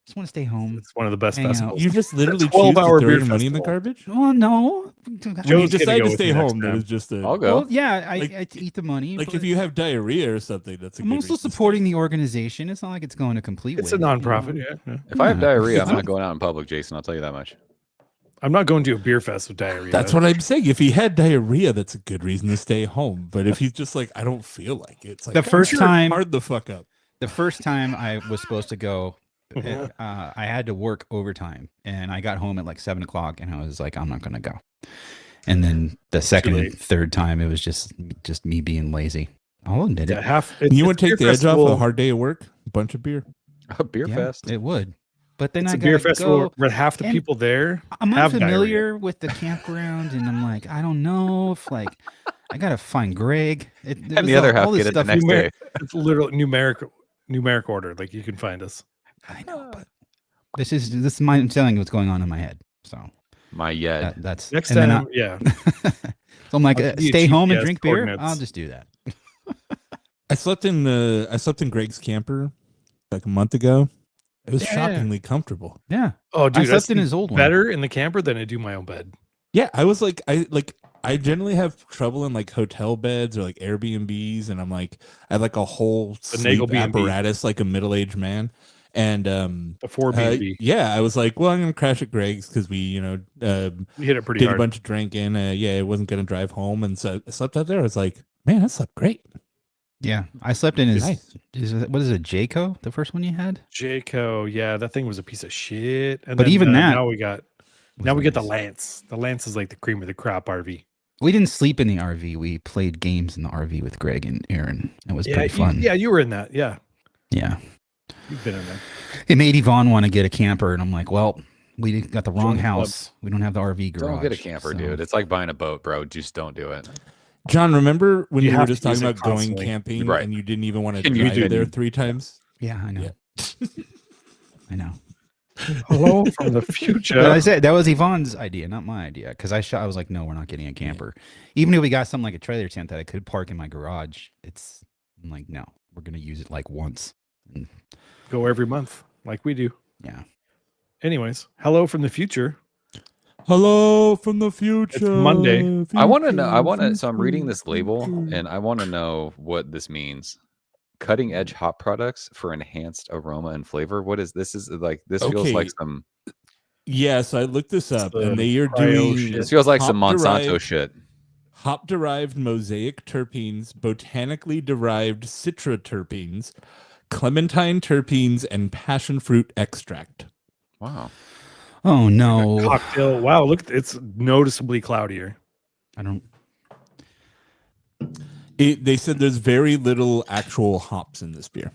just want to stay home. It's one of the best festivals. You just literally choose to throw your money in the garbage? Oh no! When you decide to stay home, that is just a. I'll go. Well, yeah, I eat the money. Like if you have diarrhea or something, that's. I'm also supporting the organization. It's not like it's going to complete. It's a nonprofit. Yeah. If I have diarrhea, I'm not going out in public, Jason. I'll tell you that much. I'm not going to a beer fest with diarrhea. That's what I'm saying. If he had diarrhea, that's a good reason to stay home. But if he's just like, I don't feel like it, it's like the first time, hard the fuck up. The first time I was supposed to go, I had to work overtime, and I got home at like 7:00, and I was like, I'm not going to go. And then the second and third time, it was just me being lazy. I'll admit it. You would take the edge off a hard day of work, a bunch of beer. A beer fest. It would. But then it's I a beer festival where half the people there I'm have unfamiliar diarrhea. with the campground, and I'm like, I don't know if like I gotta find Greg. And the other half get it the next day. It's literally numeric order. Like you can find us. I know, but this is my telling you what's going on in my head. So my yed. That's next time. So I'm like, stay home and drink beer. I'll just do that. I slept in Greg's camper like a month ago. It was Yeah. shockingly comfortable. Yeah. Oh, dude, I slept in his old one. better in the camper than I do my own bed. Yeah, I was like, I generally have trouble in like hotel beds or like Airbnbs, and I have like a whole sleep Nagel B&B. apparatus like a middle-aged man. And The 4B&B. yeah, I was like, well, I'm gonna crash at Greg's because we, We hit it pretty did hard. a bunch of drinking. Yeah, I wasn't gonna drive home, and so I slept out there. I was like, man, I slept great. Yeah. I slept in his, Nice. what is it, Jayco, the first one you had? Jayco, yeah, that thing was a piece of shit. And But then, even that now we get was the nice. Lance. The Lance is like the cream of the crop RV. We didn't sleep in the RV. We played games in the RV with Greg and Aaron. It was pretty fun. You were in that. Yeah, Yeah. you've been in there. It made Yvonne want to get a camper, and I'm like, well, we got the wrong Join the club. house. We don't have the RV garage. Don't get a camper, so- dude. It's like buying a boat, bro. Just don't do it. John, remember when You you were have just to use talking it about going constantly. camping Right. and you didn't even want to And you drive there didn't. 3 times? Yeah, I know. Yeah. I know. Hello from the future. But I said that was Yvonne's idea, not my idea. Because I was like, no, we're not getting a camper. Even if we got something like a trailer tent that I could park in my garage, I'm like, no, we're gonna use it like once. And, Go every month like we do. yeah. Anyways, hello from the future. Hello from the future. Monday. I want to know. So I'm reading this label, and I want to know what this means. Cutting edge hop products for enhanced aroma and flavor. What is this? Is like this feels like Okay. some. Yeah, so I looked this up, the and they are cryo doing shit. This feels like some Monsanto hop-derived- shit. hop-derived mosaic terpenes, botanically derived citra terpenes, clementine terpenes, and passion fruit extract. Wow. Oh no, Cocktail. Wow, look, it's noticeably cloudier. I don't. They said there's very little actual hops in this beer.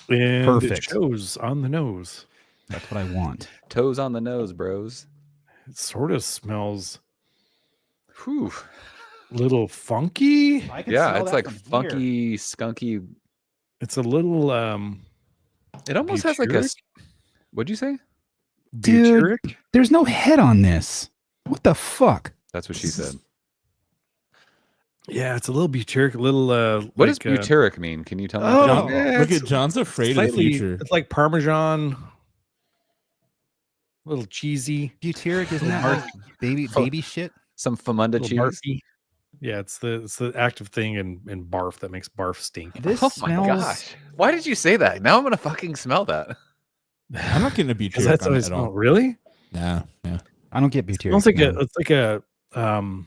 And it Perfect. shows on the nose. That's what I want. Toes on the nose, bros. It sort of smells Whew. a little funky. Yeah, it's like funky, skunky. It's a little It almost has like a. What'd you say? Dude. butyric. There's no head on this. What the fuck? That's what she said. Yeah, it's a little butyric, a little What does butyric mean? Can you tell me? Oh, John, yeah, look it's at John's afraid of the slightly- future. It's like Parmesan. A little cheesy. Butyric isn't that like baby shit? Some Famunda Little cheese. barfy. Yeah, it's the active thing in barf that makes barf stink. This Oh smells. my gosh! Why did you say that? Now I'm gonna fucking smell that. I'm not getting a Because butyric that's on what it it at all. smells. Really? Yeah. I don't get butyric. It's like no. it's like a God,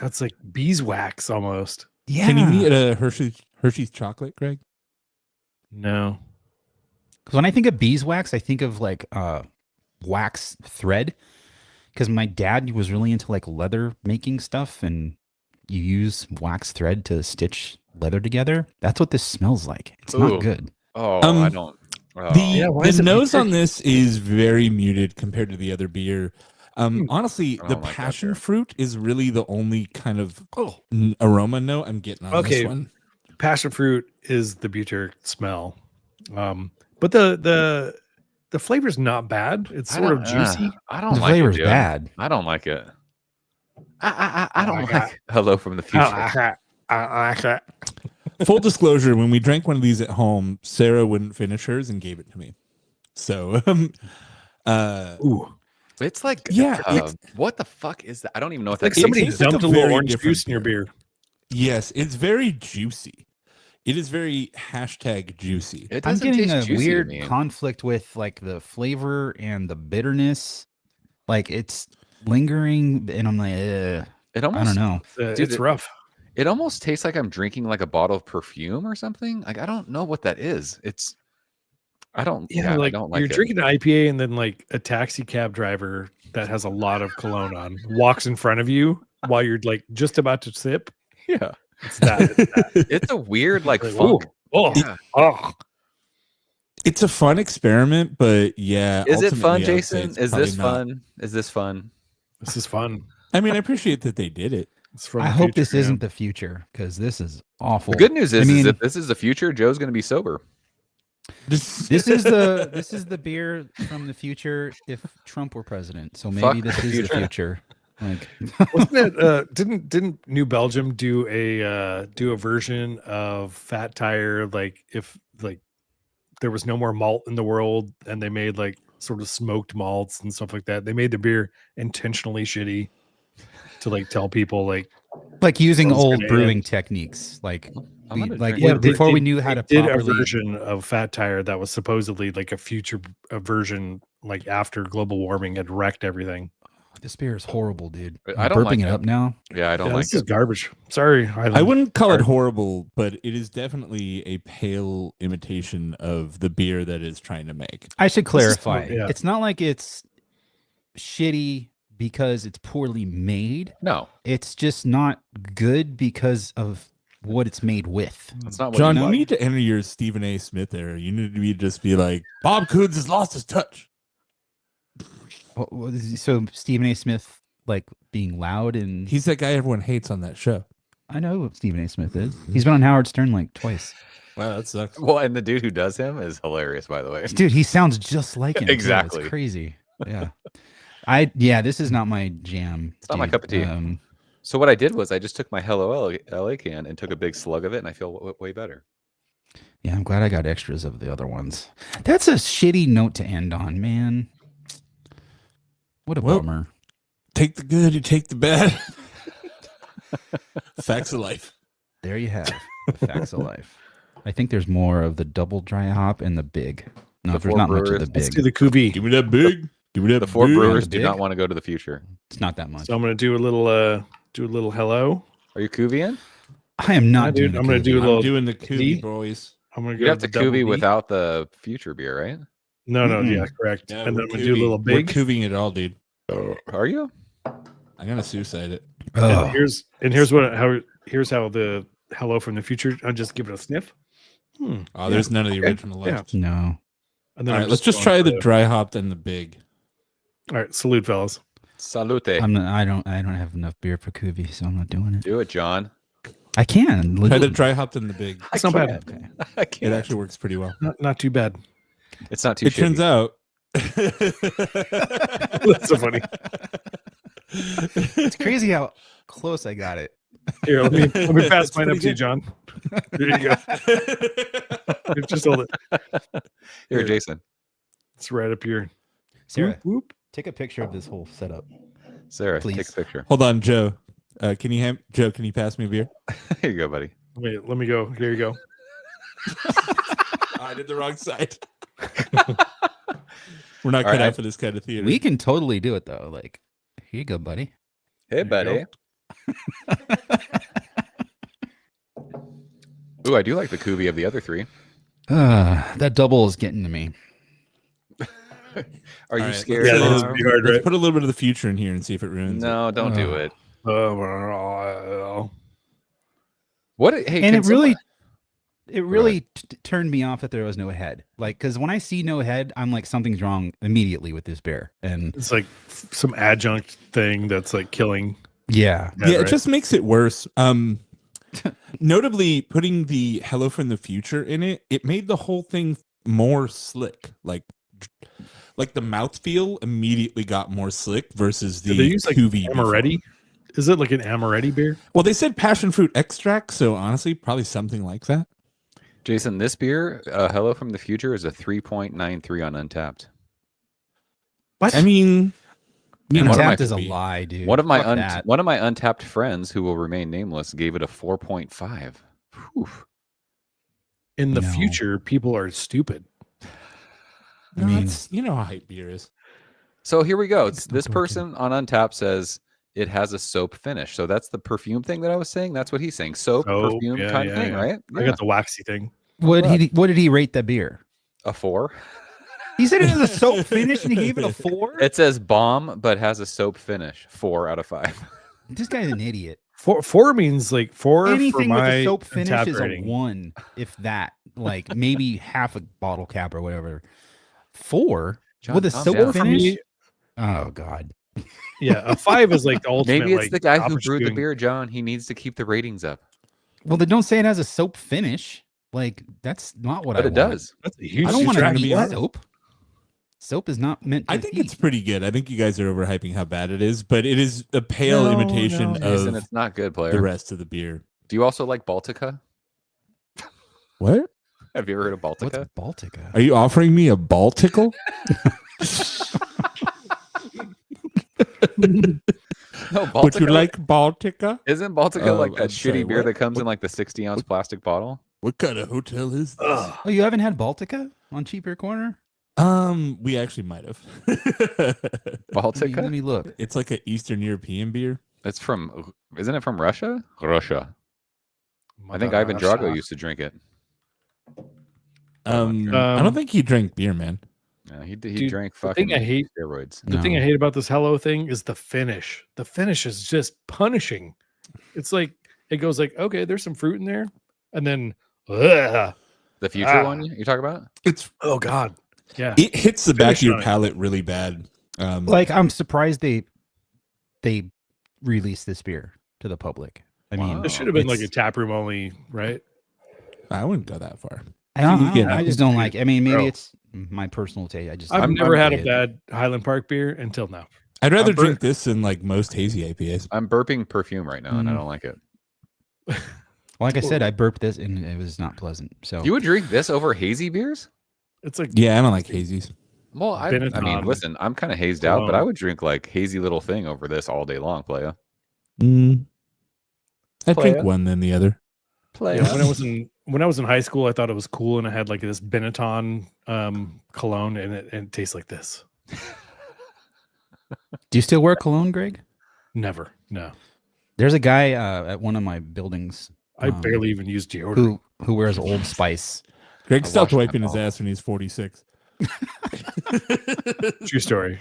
it's like beeswax almost. Yeah. Can you eat a Hershey's chocolate, Greg? No. Because when I think of beeswax, I think of like wax thread. Because my dad was really into like leather making stuff, and you use wax thread to stitch leather together. That's what this smells like. It's Ooh. not good. Oh, Um, I don't. Oh. Yeah, why is The it nose on butyric? this is very muted compared to the other beer. Honestly, I the don't like that passion beer. fruit is really the only kind of aroma note I'm getting on Okay. this one. Passion fruit is the butyric smell. But the flavor's not bad. It's I sort of don't- juicy. I don't The like it, flavor's dude. bad. I don't like it. I don't like like Hello from the Future. Full disclosure, when we drank one of these at home, Sarah wouldn't finish hers and gave it to me. So, Ooh. It's like, Yeah, it's- what the fuck is that? I don't even know what Like that somebody tastes like dumped a a little very orange different juice in your beer. yes, it's very juicy. It is very #juicy. It I'm doesn't getting taste a juicy to weird me. conflict with like the flavor and the bitterness. Like it's lingering, and I'm like, It I almost, don't know. It's Dude, rough. It almost tastes like I'm drinking like a bottle of perfume or something. Like I don't know what that is. I don't Yeah, I like don't like you're it. drinking an IPA and then like a taxi cab driver that has a lot of cologne on walks in front of you while you're like just about to sip. Yeah, It's that. It's that. it's a weird like Like, funk. ooh, oh, Yeah. oh. It's a fun experiment, but yeah. Is it fun, ultimately, I would say Jason? it's Is probably this not. fun? Is this fun? This is fun. I mean, I appreciate that they did it. It's from I the hope future, this man. isn't the future because this is awful. The good news is, I mean, if this is the future, Joe's going to be sober. This this is the beer from the future if Trump were president. So maybe Fuck this the is the future. future. Like, Wasn't it? Didn't New Belgium do a version of Fat Tire like if like there was no more malt in the world, and they made like sort of smoked malts and stuff like that. They made the beer intentionally shitty to like tell people like using Sounds old gonna brewing end. techniques, like I'm gonna like drink when, it. before we knew how to did properly. a version of Fat Tire that was supposedly like a version like after global warming had wrecked everything. This beer is horrible, dude. I I'm don't burping like it it. up now. Yeah, I don't Yeah, like this is it. garbage. Sorry, I Highland. wouldn't call it Sorry. horrible, but it is definitely a pale imitation of the beer that is trying to make. I should This is- clarify. yeah. It's not like it's shitty because it's poorly made. No, It's just not good because of what it's made with. that's not what John, you you like. need to enter your Stephen A. Smith era. You need to just be like, Bob Coons has lost his touch. So Stephen A. Smith, like being loud, and He's that guy everyone hates on that show. I know who Stephen A. Smith is. He's been on Howard Stern like twice. Wow, that sucks. Well, and the dude who does him is hilarious, by the way. Dude, he sounds just like him. too. Exactly. It's crazy. Yeah. This is not my jam. It's not my cup of tea. So what I did was I just took my Hello LA can and took a big slug of it, and I feel way better. Yeah, I'm glad I got extras of the other ones. That's a shitty note to end on, man. What a Well, bummer. Take the good, you take the bad. Facts of life. There you have facts of life. I think there's more of the double dry hop and the big. No, The there's four not much of brewers. the Let's big. do the Kubi. Give me that big. Give me that The four big. brewers the do big? not want to go to the future. It's not that much. So I'm gonna do a little hello. Are you Kuvian? I am not dude, doing I'm gonna do a I'm little doing the D? Kubi, boys. I'm gonna go You have to to the double Kuvi D. without the future beer, right? No, Mm-mm. yeah, correct. Yeah, and we're then I'm gonna do a little Kuvi. We're big. Kuving it all, dude. Are you? I'm gonna suicide it. And here's how the hello from the future. I'll just give it a sniff. Oh, there's none of the Okay. original left. No. And All then right, I'm let's just going try for the dry hopped and the big. All right, salute, fellas. Salute. I don't have enough beer for Kuvi, so I'm not doing it. Do it, John. I can. Try the dry hopped and the big. It's not bad. Okay. I It can't. actually works pretty well. Not too bad. It's not too It turns shitty. out. That's so funny. It's crazy how close I got it. Here, let me pass That's mine up pretty to you, good. John. There you go. Just hold it. Here, Here. Jason. It's right up here. Sarah, Whoop, whoop. take a picture of this whole setup. Sarah, take Please. a picture. Hold on, Joe. Can you pass me a beer? Here you go, buddy. Wait, let me go. Here you go. I did the wrong side. We're not All cut right, out for this kind of theater. We can totally do it though. Like, here you go, buddy. Hey, There you buddy. Ooh, I do like the Kuvi of the other three. That double is getting to me. Are you All right, scared? Yeah, let's, that's Lamar? pretty hard, let's right? put a little bit of the future in here and see if it ruins it. No, don't do Oh. it. Oh, What? Hey, And can it really, someone- turned me off that there was no head. Like, because when I see no head, I'm like, something's wrong immediately with this beer. And it's like some adjunct thing that's like killing. yeah, that, Yeah, it right? just makes it worse. Notably, putting the "Hello from the Future" in it, it made the whole thing more slick. Like the mouthfeel immediately got more slick versus the Do they use like Kuvi before. amaretti? Is it like an amaretti beer? Well, they said passion fruit extract, so honestly, probably something like that. Jason, this beer, Hello from the Future, is a 3.93 on Untapped. What? I mean, And one of my- Untapped is a lie, dude. One of my Fuck that. one of my Untapped friends who will remain nameless gave it a 4.5. Whew. In the No. future, people are stupid. I mean- it's, you know how hype beer is. So here we go. Don't This do it, person on Untapped says it has a soap finish. So that's the perfume thing that I was saying. That's what he's saying. Soap, Soap, perfume yeah, kind of yeah, thing, yeah. right? I got the waxy thing. What did he rate the beer? A 4. He said it has a soap finish and he gave it a 4. It says bomb, but has a soap finish. 4 out of 5. This guy's an idiot. Four means like four for Anything with my a soap finish Untapped is a rating. 1, if that. Like maybe half a bottle cap or whatever. 4 John, with a calm soap down. For finish. me, Oh God. yeah, a 5 is like the ultimate. Maybe it's like, the guy who brewed the opportunity. beer, John. He needs to keep the ratings up. Well, they don't say it has a soap finish. Like that's not what But I it want. does. That's a huge. I don't want to detractor, eat to be honest. soap. Soap is not meant to I think eat. it's pretty good. I think you guys are overhyping how bad it is, but it is a pale No, imitation no. Jason, of it's not good, the player. rest of the beer. Do you also like Baltica? What? Have you ever heard of Baltica? What's Baltica? Are you offering me a Baltical? No, Baltica. Would you like Baltica? Isn't Baltica like that I'm shitty sorry, beer what? that comes in like the 60-ounce plastic bottle? What kind of hotel is this? Ugh. Oh, you haven't had Baltica on Cheap Beer Corner? We actually might have. Baltica? Let me look. It's like an Eastern European beer. It's from, isn't it from Russia? Russia. I think Ivan Drago used to drink it. I don't think he drank beer, man. Yeah, he Dude, drank the thing fucking I hate- steroids. The thing I hate about this Hello thing is the finish. The finish is just punishing. It's like it goes like, okay, there's some fruit in there, and then, ugh, The future one you talk about? It's oh god, yeah. it hits the back Finish of your on it. palate really bad. Like, I'm surprised they released this beer to the public. I mean, Wow. This should have been like a It's- tap room only, right? I wouldn't go that far. I just don't like. I mean, maybe Bro. it's my personal taste. I just I've I'm never had a okay. bad Highland Park beer until now. I'd rather I'm drink this than like most hazy IPAs. I'm burping perfume right now, and I Mhm. don't like it. Like I said, I burped this and it was not pleasant. So You would drink this over hazy beers? It's like Yeah, I don't like hazies. Well, I mean, Benetton. listen, I'm kind of hazed out, but I Cologne. would drink like hazy little thing over this all day long, playa. I'd Playa. drink one then the other. Playa. yeah, when I was in high school, I thought it was cool, and I had like this Benetton cologne, and it tastes like this. do you still wear cologne, Greg? Never, no. There's a guy at one of my buildings I barely even use deodorant. who wears Old Spice. Greg I stopped washed wiping my his ass when he's 46. True story.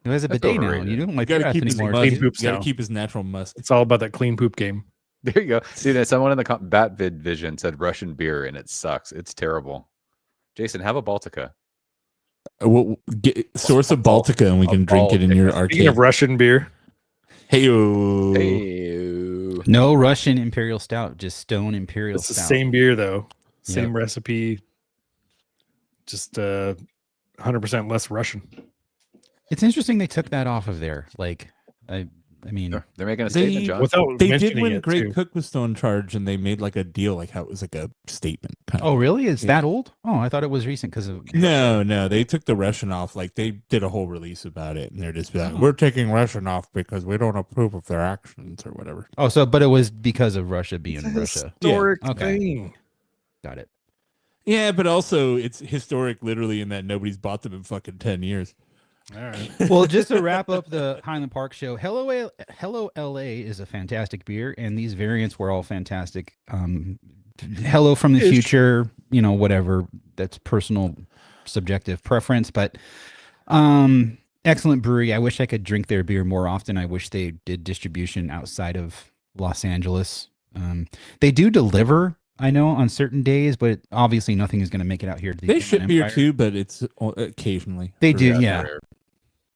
Who has a That's bidet now? overrated. You don't like You your gotta ass keep his anymore. musk. Clean poops You gotta now. keep his natural musk. It's all about that clean poop game. There you go. See, there's someone in the Batvid Vision said Russian beer, and it sucks. It's terrible. Jason, have a Baltica. We'll source a Baltica and we can drink it in your Speaking arcade. of Russian beer, Hey-o. Hey, No Russian Imperial Stout, just Stone Imperial it's the Stout. same beer though, same Yep. recipe, just 100% less Russian. It's interesting they took that off of there. Like, I mean, they're making a They- statement, John. Without They did mentioning when it, Greg too. Cook was still in charge, and they made like a deal, like how it was like a statement. Kind oh of. really? Is Yeah. that old? Oh, I thought it was recent because of No, they took the Russian off. Like they did a whole release about it, and they're just like, Oh. we're taking Russian off because we don't approve of their actions or whatever. Oh, so but it was because of Russia being It's a Russia. historic Okay. thing. Got it. Yeah, but also it's historic, literally, in that nobody's bought them in fucking 10 years. All right. Well, just to wrap up the Highland Park show, Hello LA is a fantastic beer, and these variants were all fantastic. Hello from the Ish. future, whatever. That's personal, subjective preference, but excellent brewery. I wish I could drink their beer more often. I wish they did distribution outside of Los Angeles. They do deliver, I know, on certain days, but obviously nothing is going to make it out here to the They Inland ship beer Empire. too, but it's occasionally. They do, Rare. yeah.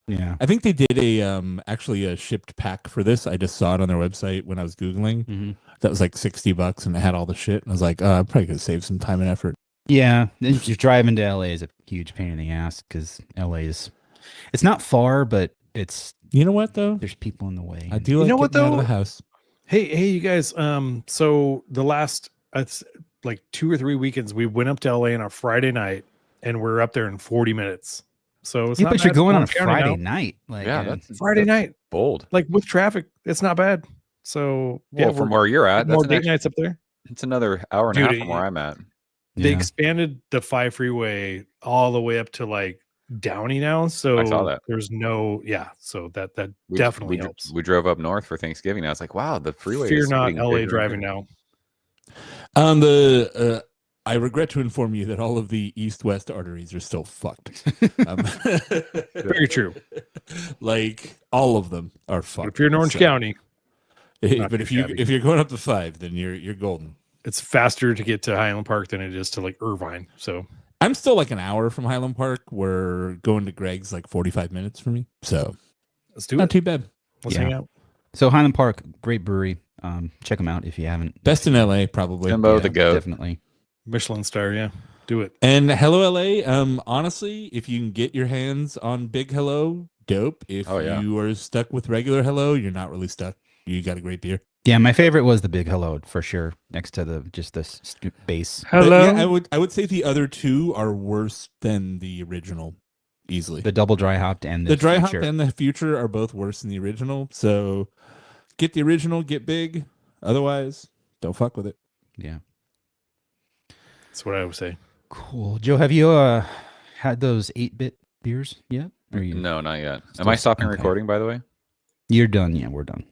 Yeah. I think they did actually a shipped pack for this. I just saw it on their website when I was Googling. Mm-hmm. That was like $60 and it had all the shit. And I was like, I probably could save some time and effort. Yeah, and you're driving to LA is a huge pain in the ass because LA it's not far, but You know what though? there's people in the way. I do like know what, getting out of though? the house. Hey, you guys. So the last, it's like 2 or 3 weekends, we went up to LA on a Friday night, and we're up there in 40 minutes. So it's Yeah, not but you're bad. going on a Orange County Friday now. night. Like, Yeah, that's Friday night, bold. like with traffic, it's not bad. So Yeah, from where you're at, more that's date nights up there. it's another hour and a Dude, half from where I'm at. They yeah. expanded the 5 freeway all the way up to like Downey now. So I saw that. there's no, so that We- definitely we, helps. We drove up north for Thanksgiving. I was like, wow, the freeway Fear is not, getting LA bigger and driving bigger. now. I regret to inform you that all of the east-west arteries are still fucked. Very true. Like all of them are But fucked. if you're in Orange So- County, not but too if you shabby. if you're going up to 5, then you're golden. it's faster to get to Highland Park than it is to like Irvine. So I'm still like an hour from Highland Park, where going to Greg's like 45 minutes for me. So let's do not it. too bad. Let's Yeah. hang out. So Highland Park, great brewery. Check them out if you haven't. Best in LA, probably. Jimbo Yeah, the goat. definitely. Michelin star, yeah. Do it. And Hello LA. Honestly, if you can get your hands on Big Hello, dope. If Oh, yeah. you are stuck with regular Hello, you're not really stuck. you got a great beer. Yeah, my favorite was the Big Hello for sure. Next to the base. But Hello. yeah, I would say the other two are worse than the original, easily. The double dry hopped and The dry future. hop and the future are both worse than the original. So get the original, get big. Otherwise, don't fuck with it. Yeah. That's what I would say. Cool. Joe, have you had those 8-bit beers yet? Or you No, not yet. Am Still- I stopping okay. recording, by the way? You're done. Yeah, we're done.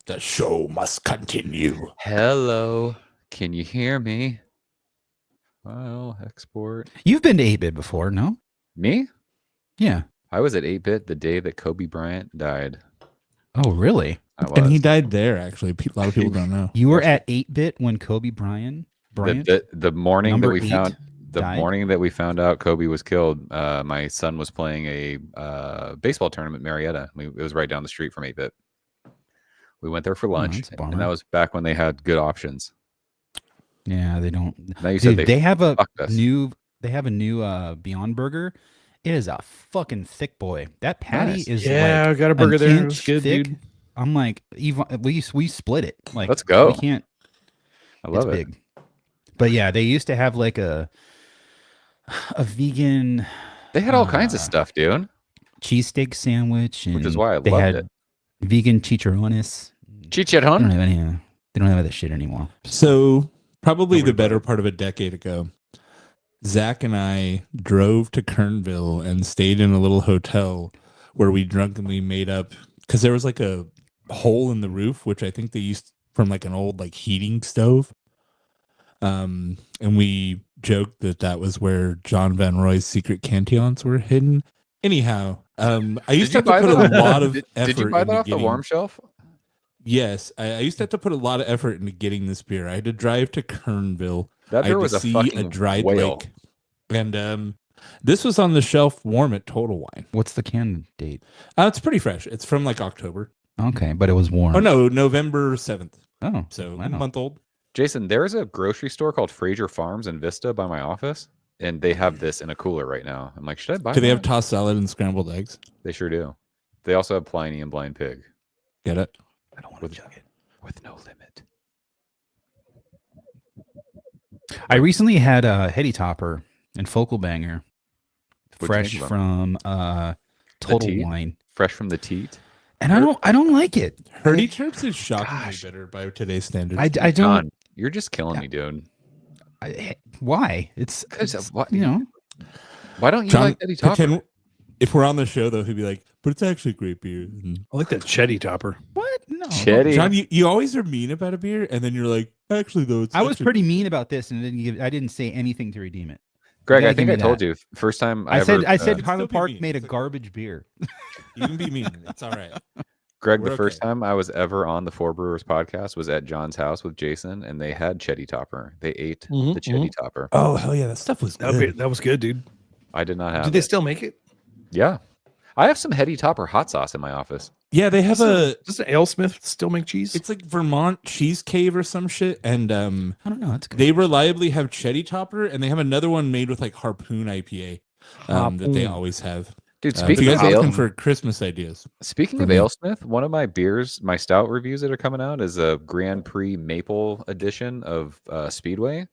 The show must continue. Hello. Can you hear me? File, export. You've been to 8-bit before, no? Me? Yeah. I was at 8-bit the day that Kobe Bryant died. Oh, really? I was. And he died there, actually. A lot of people don't know. You were at 8-bit when Kobe Bryant the morning that Number we 8 found the died? morning that we found out Kobe was killed. My son was playing a baseball tournament in Marietta. It was right down the street from 8-bit. We went there for lunch, that's a and bummer. that was back when they had good options. Yeah, they don't. Now you said Dude, they have a fucked us. new Beyond Burger. It is a fucking thick boy. That patty Nice. is Yeah, I like got a burger an there. It inch was good, thick. dude. I'm like, even we split it. Like, Let's go. We can't. I love It's it. big. But yeah, they used to have like a vegan They had all kinds of stuff, dude. cheesesteak sandwich, and Which is why I they loved had it. vegan chicharrones. They don't Chicharron. have any. They don't have that shit anymore. So probably the Nobody better bought it. part of a decade ago, Zach and I drove to Kernville and stayed in a little hotel where we drunkenly made up, because there was like a hole in the roof, which I think they used from like an old like heating stove. And we joked that was where John Van Roy's secret cantillons were hidden. Anyhow, I used to have to put a lot of effort. Did you buy that into off the getting- warm shelf? Yes, I used to have to put a lot of effort into getting this beer. I had to drive to Kernville. That I beer had was to a see fucking dried whale. lake, and this was on the shelf warm at Total Wine. What's the can date? It's pretty fresh. It's from like October. Okay, but it was warm. Oh no, November 7th. Oh, So wow. a month old. Jason, there's a grocery store called Fraser Farms in Vista by my office, and they have this in a cooler right now. I'm like, should I buy Do they have that? tossed salad and scrambled eggs? They sure do. They also have Pliny and Blind Pig Get it? I don't want With- to chug it. with no limit. I recently had a Heady Topper and Focal Banger, What'd you fresh think about from Total tea? Wine, Fresh from the teat. and I don't like it. Hurdy Chirps is shockingly Gosh. bitter by today's standards. I don't. John, you're just killing me, dude. Why? It's 'Cause of what- you know. Why don't you John, like Eddie Topper? pretend, if we're on the show though, he'd be like, "But it's actually great beer." And I like that Chetty Topper. What? No. Chetty. John, you always are mean about a beer, and then you're like, "Actually, though, it's I was actually-" pretty mean about this, and I didn't say anything to redeem it. Greg, gotta I think give I me told that. you first time I ever, said It'd still Highland be Park mean. made a It's okay. garbage beer. You can be mean. It's all right. Greg, We're the first okay. time I was ever on the Four Brewers podcast was at John's house with Jason, and they had Chetty Topper. They ate Mhm, the Chetty Topper. Oh hell yeah, that stuff was good. That was good, dude. I did not have Do they it. still make it? Yeah. I have some Heady Topper hot sauce in my office. Yeah, they have a. Does AleSmith still make cheese? It's like Vermont Cheese Cave or some shit, and I don't know. It's good. they reliably have Chetty Topper, and they have another one made with like Harpoon IPA that they Harpoon. always have. Dude, If speaking you of guys are ale, looking for Christmas ideas, speaking for of me. AleSmith, one of my beers, my stout reviews that are coming out is a Grand Prix Maple edition of Speedway.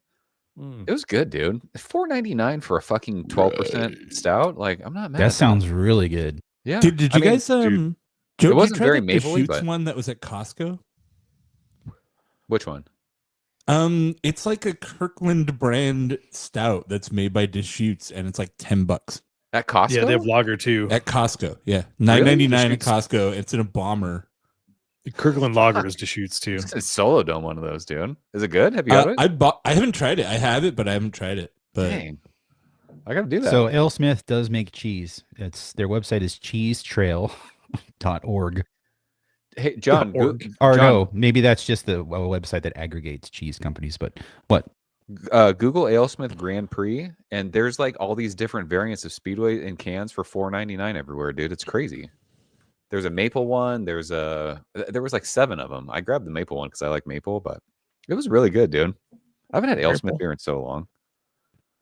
Mm. It was good, dude. $4.99 for a fucking 12% stout. Like, I'm not mad. That at sounds really good. Yeah. did you I mean, guys dude, Joe, it did you wasn't try very the maple-y, Deschutes but- one that was at Costco? which one? It's like a Kirkland brand stout that's made by Deschutes, and it's like $10 At Costco? Yeah, they have lager too. at Costco. Yeah, $9.99 at Deschutes? Costco. It's in a bomber. Kirkland Lager is Deschutes too. It's Solo Dome, one of those, dude. Is it good? Have you had it? I haven't tried it. I have it, but I haven't tried it. But Dang. I got to do that. So AleSmith does make cheese. It's their website is cheesetrail.org. hey, John, Org. Or John, no, maybe that's just the website that aggregates cheese companies. But what? Google AleSmith Grand Prix, and there's like all these different variants of Speedway in cans for $4.99 everywhere, dude. It's crazy. There's a maple one. There was like 7 of them. I grabbed the maple one because I like maple, but it was really good, dude. I haven't had AleSmith Maple. beer in so long.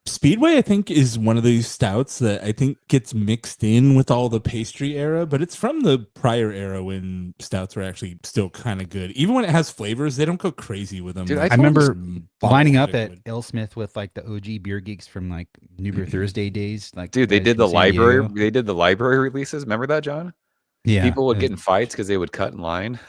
Speedway, I think, is one of these stouts that I think gets mixed in with all the pastry era, but it's from the prior era when stouts were actually still kind of good. Even when it has flavors, they don't go crazy with them. Dude, like I remember bottle lining up liquid. at Alesmith with like the OG beer geeks from like New Beer Thursday days. Like, dude, they guys did from the San library. Diego. They did the library releases. Remember that, John? Yeah, People would get in fights because they would cut in line.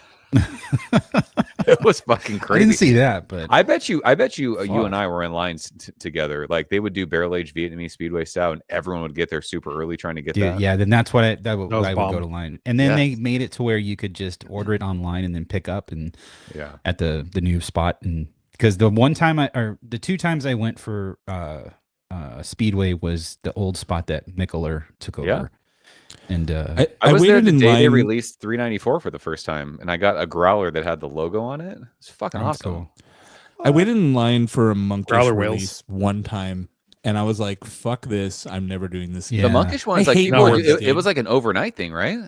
It was fucking I crazy. didn't see that, but I bet you, you Fuck. and I were in lines together. Like they would do barrel aged Vietnamese Speedway stout, and everyone would get there super early trying to get dude, that. yeah, then that's what That was I would go bomb. to line. And then they Yes. made it to where you could just order it online and then pick up and Yeah. at the new spot. And because the one time or the two times I went for Speedway was the old spot that Mikkeller took over. Yeah. And I was there waited the in day they line. released 394 for the first time, and I got a growler that had the logo on it. It's fucking that's awesome. cool. I waited in line for a monkish Growler release one time, and I was like, "Fuck this! I'm never doing this." Yeah. The monkish one's I like hate people would words, do, it dude. was like an overnight thing, right?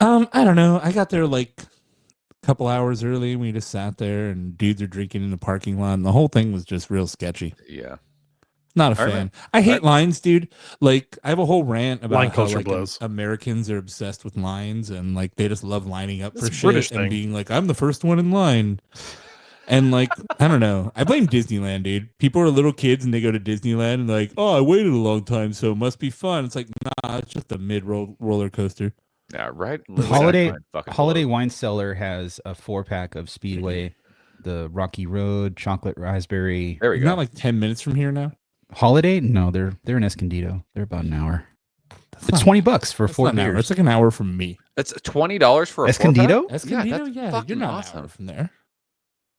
I don't know. I got there like a couple hours early, and we just sat there, and dudes are drinking in the parking lot, and the whole thing was just real sketchy. Yeah. Not a All right. fan. I hate lines, dude. Like, I have a whole rant about Line how culture like blows. Americans are obsessed with lines, and like they just love lining up It's for a shit British and thing. being like, "I'm the first one in line." And like, I don't know. I blame Disneyland, dude. People are little kids and they go to Disneyland and like, "Oh, I waited a long time, so it must be fun." It's like, nah, it's just a roller coaster. Yeah, right. Holiday Wine Cellar has a 4-pack of Speedway, the Rocky Road, chocolate raspberry. There we Isn't go. that like 10 minutes from here now? Holiday? No, they're in Escondido. They're about an hour. That's It's not- $20 for that's 4 not an hour. beers. It's like an hour from me. That's $20 for a Escondido? 4-pack? Escondido, that's yeah, you're fucking not an awesome. hour from there.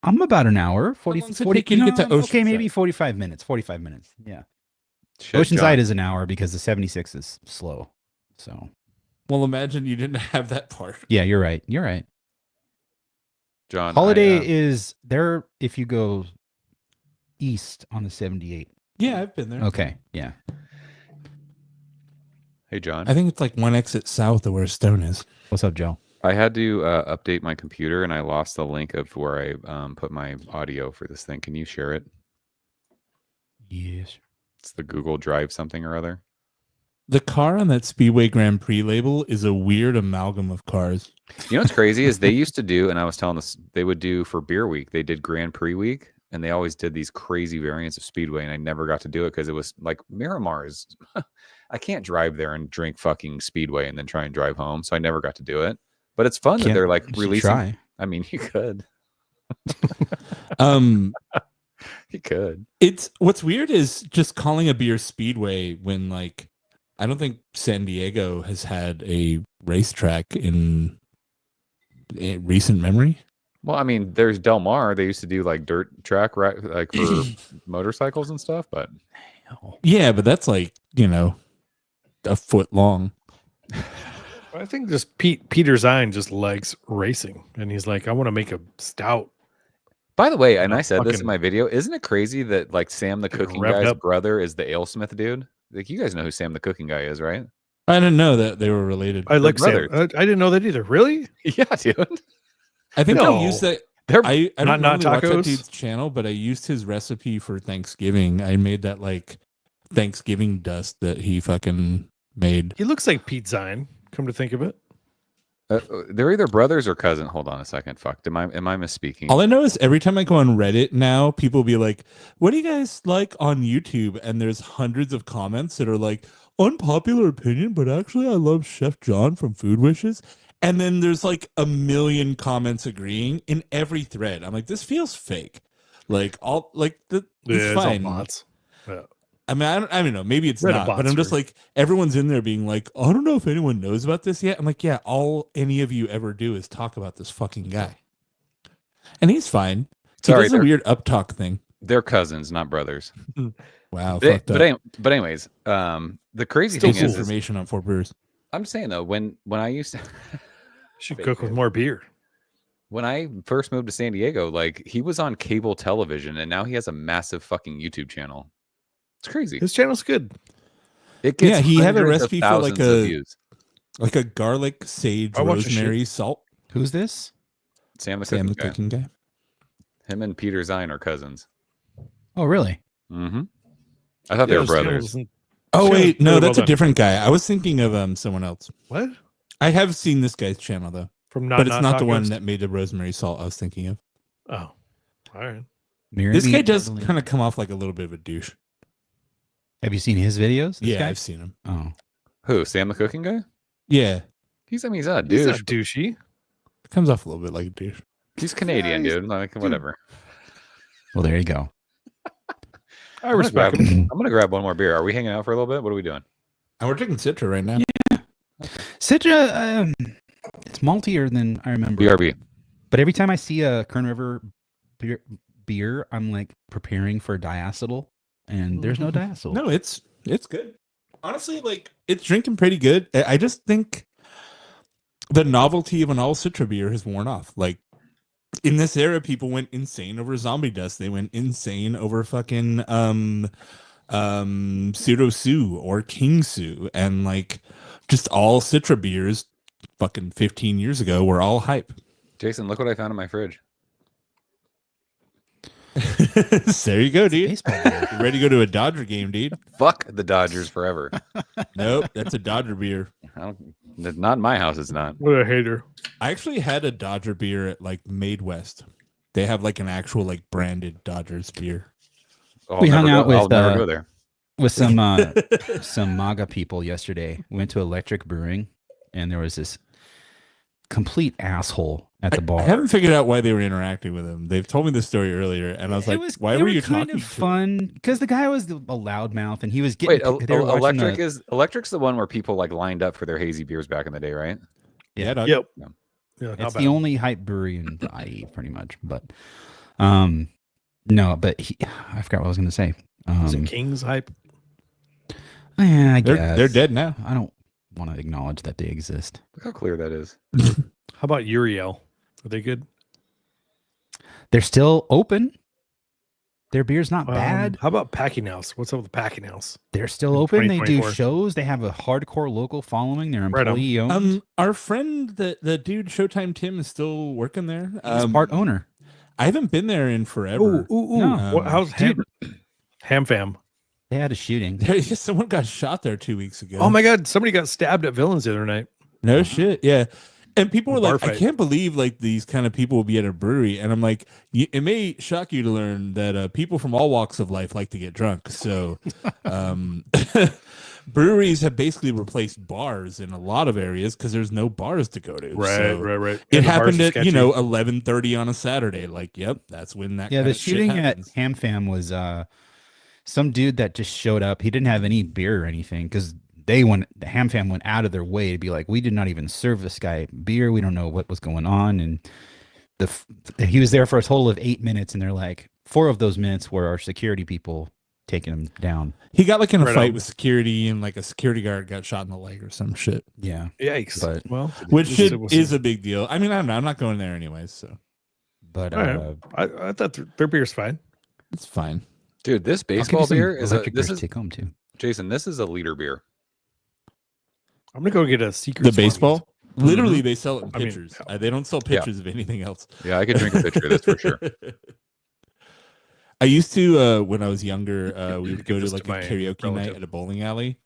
I'm about an hour. 40, long does it 40 take you to get to no, okay, maybe Oceanside? 45 minutes. 45 minutes. Yeah. Shit, Oceanside John. is an hour because the 76 is slow. So, Well, imagine you didn't have that part. yeah, you're right. You're right. John. Holiday is there if you go east on the 78. Yeah, I've been there. Okay. Yeah. Hey, John. I think it's like one exit south of where Stone is. What's up, Joe? I had to update my computer, and I lost the link of where I put my audio for this thing. Can you share it? Yes. It's the Google Drive something or other. The car on that Speedway Grand Prix label is a weird amalgam of cars. You know what's crazy is they used to do, and I was telling this, they would do for Beer Week. They did Grand Prix Week, and they always did these crazy variants of Speedway, and I never got to do it because it was like Miramar is. I can't drive there and drink fucking Speedway and then try and drive home, so I never got to do it. But it's fun that they're like You should releasing. try. I mean, you could. You could. It's what's weird is just calling a beer Speedway when like I don't think San Diego has had a racetrack in recent memory. Well, I mean, there's Del Mar. They used to do like dirt track, right? Like for motorcycles and stuff. But Yeah, but that's like, a foot long. I think just Peter Zine just likes racing, and he's like, I want to make a stout. by the way, and know, I said this in fucking- my video, isn't it crazy that like Sam the Get cooking revved guy's up. brother is the Alesmith dude? Like you guys know who Sam the cooking guy is, right? I didn't know that they were related. I like Sam. brothers. I didn't know that either. Really? Yeah, dude. I think No. I used that. They're I don't Not normally watch that tacos? dude's channel, but I used his recipe for Thanksgiving. I made that like Thanksgiving dust that he fucking made. He looks like Pete Zine. Come to think of it. they're either brothers or cousin. Hold on a second. Fuck. Am I misspeaking? All I know is every time I go on Reddit now, people be like, "What do you guys like on YouTube?" And there's hundreds of comments that are like, "Unpopular opinion, but actually I love Chef John from Food Wishes." And then there's like a million comments agreeing in every thread. I'm like, this feels fake. Like all like it's It's all fine. bots. Yeah. I mean, I don't know. Maybe it's Reddit not, but bots I'm just are- like everyone's in there being like, I don't know if anyone knows about this yet. I'm like, yeah, all any of you ever do is talk about this fucking guy, and he's fine. He Sorry, does a they're- weird uptalk thing. They're cousins, not brothers. Wow, They- fucked up. but anyways, the crazy Still thing cool is information on Fort Brewers. I'm just saying though, when I used to Should cook with more beer. when I first moved to San Diego, like he was on cable television, and now he has a massive fucking YouTube channel. It's crazy. His channel's good. It gets Yeah, he had a hundreds of recipe for, like, thousands of a- views. Like a garlic, sage, I watch the shit. rosemary, salt. Who's this? Sam the Sam cooking the guy. cooking guy. Him and Peter Zine are cousins. Oh, really? Mm-hmm. I thought they were brothers. Oh wait, no, that's a different guy. I was thinking of someone else. What? I have seen this guy's channel though, but it's not the one that made the rosemary salt I was thinking of. Oh, all right. This guy does kind of come off like a little bit of a douche. Have you seen his videos? Yeah, I've seen him. Oh, who? Sam the cooking guy? Yeah, he's not a douche. He's not douchey. Comes off a little bit like a douche. He's Canadian, dude. Like whatever. Well, there you go. I respect him. I'm gonna grab one more beer. Are we hanging out for a little bit? What are we doing? And we're drinking Citra right now. Yeah. Citra, it's maltier than I remember. BRB. But every time I see a Kern River beer, I'm like preparing for diacetyl, and there's no diacetyl. No, it's good. Honestly, like it's drinking pretty good. I just think the novelty of an all Citra beer has worn off. Like in this era, people went insane over Zombie Dust. They went insane over fucking Pseudo Sue or King Sue, and like just all Citra beers fucking 15 years ago were all hype. Jason, look what I found in my fridge. There you go, dude. You ready to go to a Dodger game, dude? Fuck the Dodgers forever. Nope, that's a Dodger beer. Not in my house. It's not. What a hater. I actually had a Dodger beer at like Made West. They have like an actual like branded Dodgers beer. We hung out with never go there. With some MAGA people yesterday. We went to Electric Brewing, and there was this complete asshole at the bar. I haven't figured out why they were interacting with him. They've told me this story earlier, and I was like, "Why were you kind talking?" Of fun because the guy was a loudmouth, and he was getting. Wait, Electric's the one where people like lined up for their hazy beers back in the day, right? Yeah. Yep. Yeah. Yeah, it's the only hype brewery in the IE, pretty much. But, no, but I forgot what I was going to say. Is it King's hype? Yeah, I guess they're dead now. I don't want to acknowledge that they exist. Look how clear that is. How about Uriel? Are they good? They're still open. Their beer's not bad. How about Packing House? What's up with the Packing House? They're still open. They do shows. They have a hardcore local following. They're employee owned. Our friend, the dude Showtime Tim, is still working there. He's part owner. I haven't been there in forever. No. How's Ham Fam? They had a shooting. Someone got shot there 2 weeks ago. Oh my god! Somebody got stabbed at Villains the other night. No shit. Yeah. And people were like, I can't believe like these kind of people will be at a brewery. And I'm like, it may shock you to learn that people from all walks of life like to get drunk. So breweries have basically replaced bars in a lot of areas because there's no bars to go to. Right. It happened at 11:30 on a Saturday. Like, yep, that's when that. Yeah, the shooting at Ham Fam was some dude that just showed up. He didn't have any beer or anything because the Ham Fam went out of their way to be like, we did not even serve this guy beer. We don't know what was going on. And he was there for a total of 8 minutes. And they're like, 4 of those minutes were our security people taking him down. He got like in a fight with security, and like a security guard got shot in the leg or some shit. Yeah. Yikes. But, which is a big deal. I mean, I don't know. I'm not going there anyways. So, but I thought their beer's fine. It's fine. Dude, this baseball beer is take home too. Jason, this is a liter beer. I'm gonna go get a secret. The baseball, literally, they sell it in pitchers. They don't sell pitchers of anything else. Yeah, I could drink a pitcher of this for sure. I used to when I was younger. We would go to like a karaoke night at a bowling alley,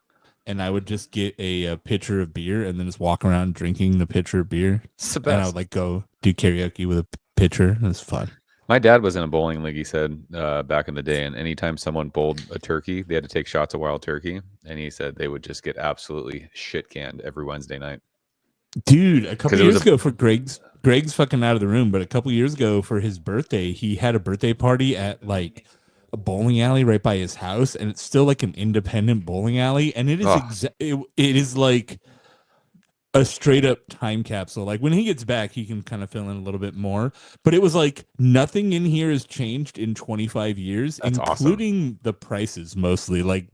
and I would just get a pitcher of beer and then just walk around drinking the pitcher of beer. It's the best. And I would like go do karaoke with a pitcher. It was fun. My dad was in a bowling league, he said, back in the day, and anytime someone bowled a turkey, they had to take shots of wild turkey, and he said they would just get absolutely shit canned every Wednesday night. Dude, a couple years ago for Greg's fucking out of the room, but a couple years ago for his birthday, he had a birthday party at like a bowling alley right by his house, and it's still like an independent bowling alley, and it is it is like a straight up time capsule. Like when he gets back, he can kind of fill in a little bit more. But it was like nothing in here has changed in 25 years, That's including awesome. the prices mostly. Like,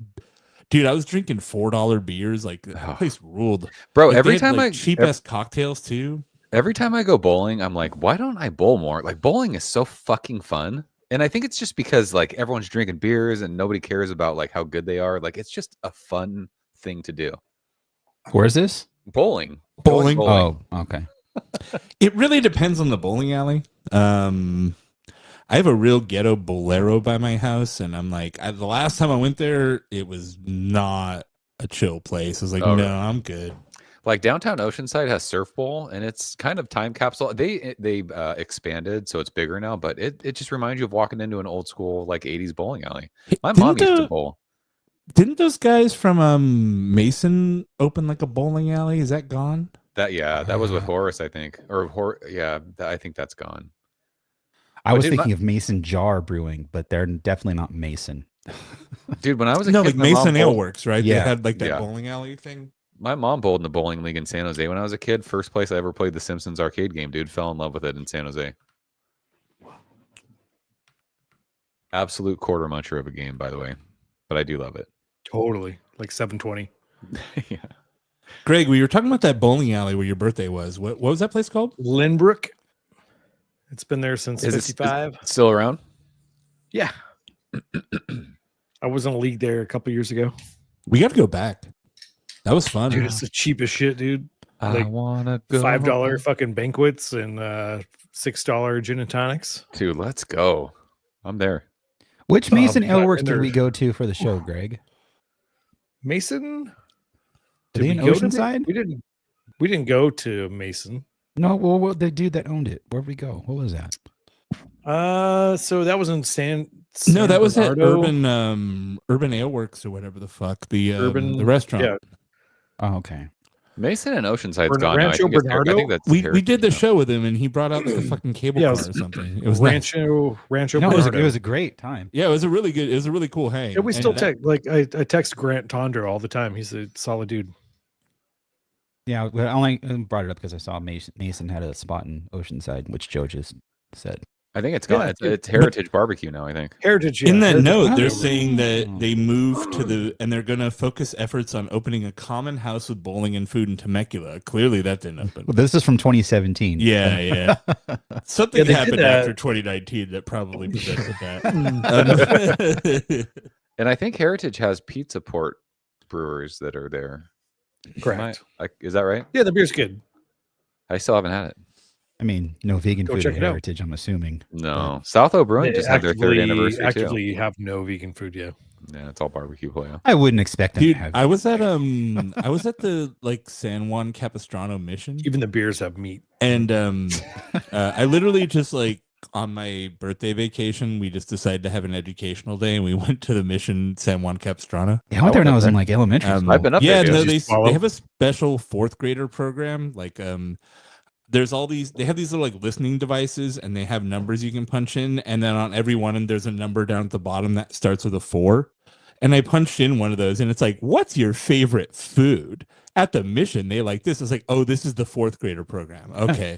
dude, I was drinking $4 beers. Like that place ruled, bro. Like, every time like, cheap ass cocktails too. Every time I go bowling, I'm like, why don't I bowl more? Like bowling is so fucking fun. And I think it's just because like everyone's drinking beers and nobody cares about like how good they are. Like it's just a fun thing to do. Where is this? Bowling. Oh, okay. It really depends on the bowling alley. I have a real ghetto Bolero by my house, and I'm like, the last time I went there, it was not a chill place. I was like, no, really? I'm good. Like downtown Oceanside has Surf Bowl, and it's kind of time capsule. They expanded, so it's bigger now, but it just reminds you of walking into an old school like 80s bowling alley. My mom used to bowl. Didn't those guys from Mason open like a bowling alley? Is that gone? That was with Horace, I think. I think that's gone. I was thinking of Mason Jar Brewing, but they're definitely not Mason. Dude, when I was a kid, like Mason Ale Works, right? Yeah. They had like that bowling alley thing. My mom bowled in the bowling league in San Jose when I was a kid. First place I ever played the Simpsons arcade game, dude. Fell in love with it in San Jose. Absolute quarter muncher of a game, by the way. But I do love it. Totally. Like 720. Yeah. Greg, we were talking about that bowling alley where your birthday was. What was that place called? Lynbrook. It's been there since 55. Is it still around? Yeah. I was in a league there a couple years ago. We got to go back. That was fun. Dude, it's the cheapest shit, dude. I wanna go. $5 fucking banquets and $6 gin and tonics. Dude, let's go. I'm there. Which Mason Ale Works did we go to for the show, Greg? Mason? Did we in Oceanside? We didn't go to Mason. No, well, the dude that owned it. Where'd we go? What was that? So that was in San No, that was at Bernardo. Urban Ale Works or whatever the fuck. The restaurant. Yeah. Oh, okay. Mason and Oceanside's gone. Rancho Bernardo. I think that's we did the show with him, and he brought out the fucking cable car or something. It was Rancho Bernardo. It was a great time. Yeah, it was a really cool hang. Yeah, we still text. Like I text Grant Tondra all the time. He's a solid dude. Yeah, I only brought it up because I saw Mason had a spot in Oceanside, which Joe just said. I think it's gone. Yeah, it's Heritage Barbecue now, I think. Heritage. In that Heritage. note, they're saying that they moved and they're going to focus efforts on opening a common house with bowling and food in Temecula. Clearly, that didn't open. Well, this is from 2017. Yeah. Something happened after 2019 that probably prevented that. And I think Heritage has Pizza Port brewers that are there. Correct. Is that right? Yeah, the beer's good. I still haven't had it. I mean, no vegan food check at it out. Heritage, I'm assuming. No. South O Brewing just had their third anniversary actively too. have no vegan food yet. Yeah, it's all barbecue. Yeah. I wouldn't expect them Dude, to have. I was at the like San Juan Capistrano mission, Even the beers have meat. and I literally just like on my birthday vacation, we just decided to have an educational day, and we went to the mission San Juan Capistrano. Yeah, I went there when I was in like elementary school. I've been up Yeah, there. no, Dude. they have a special fourth grader program. Like, there's all these. They have these little like listening devices, and they have numbers you can punch in, and then on every one, and there's a number down at the bottom that starts with a 4. And I punched in one of those, and it's like, "What's your favorite food?" At the mission, they like this. It's like, "Oh, this is the fourth grader program." Okay,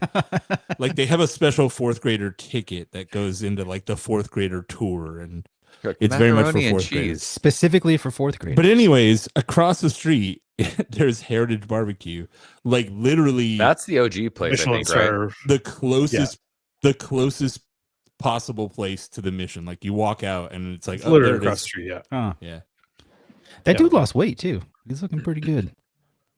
like they have a special fourth grader ticket that goes into like the fourth grader tour, and it's very much for fourth graders. Specifically for fourth grade. But anyways, across the street, there's Heritage Barbecue. Like literally, That's the OG place, I think, right? the closest possible place to the mission. Like you walk out and it's like, Literally across the street. Yeah. Yeah. That dude lost weight too. He's looking pretty good.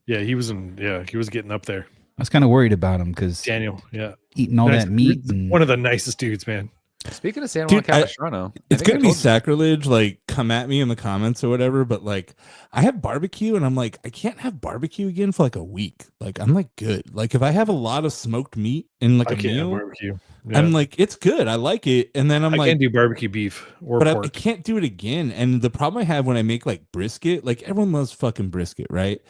Yeah, he was getting up there. I was kind of worried about him because Daniel, yeah, eating all that meat. One of the nicest dudes, man. Speaking of San Juan Capistrano, it's gonna be sacrilege. Like, come at me in the comments or whatever. But like, I have barbecue, and I'm like, I can't have barbecue again for like a week. Like, I'm like good. Like, if I have a lot of smoked meat in like a meal, barbecue. Yeah. I'm like, it's good. I like it. And then I can't do barbecue beef or but pork. I can't do it again. And the problem I have when I make like brisket, like everyone loves fucking brisket, right?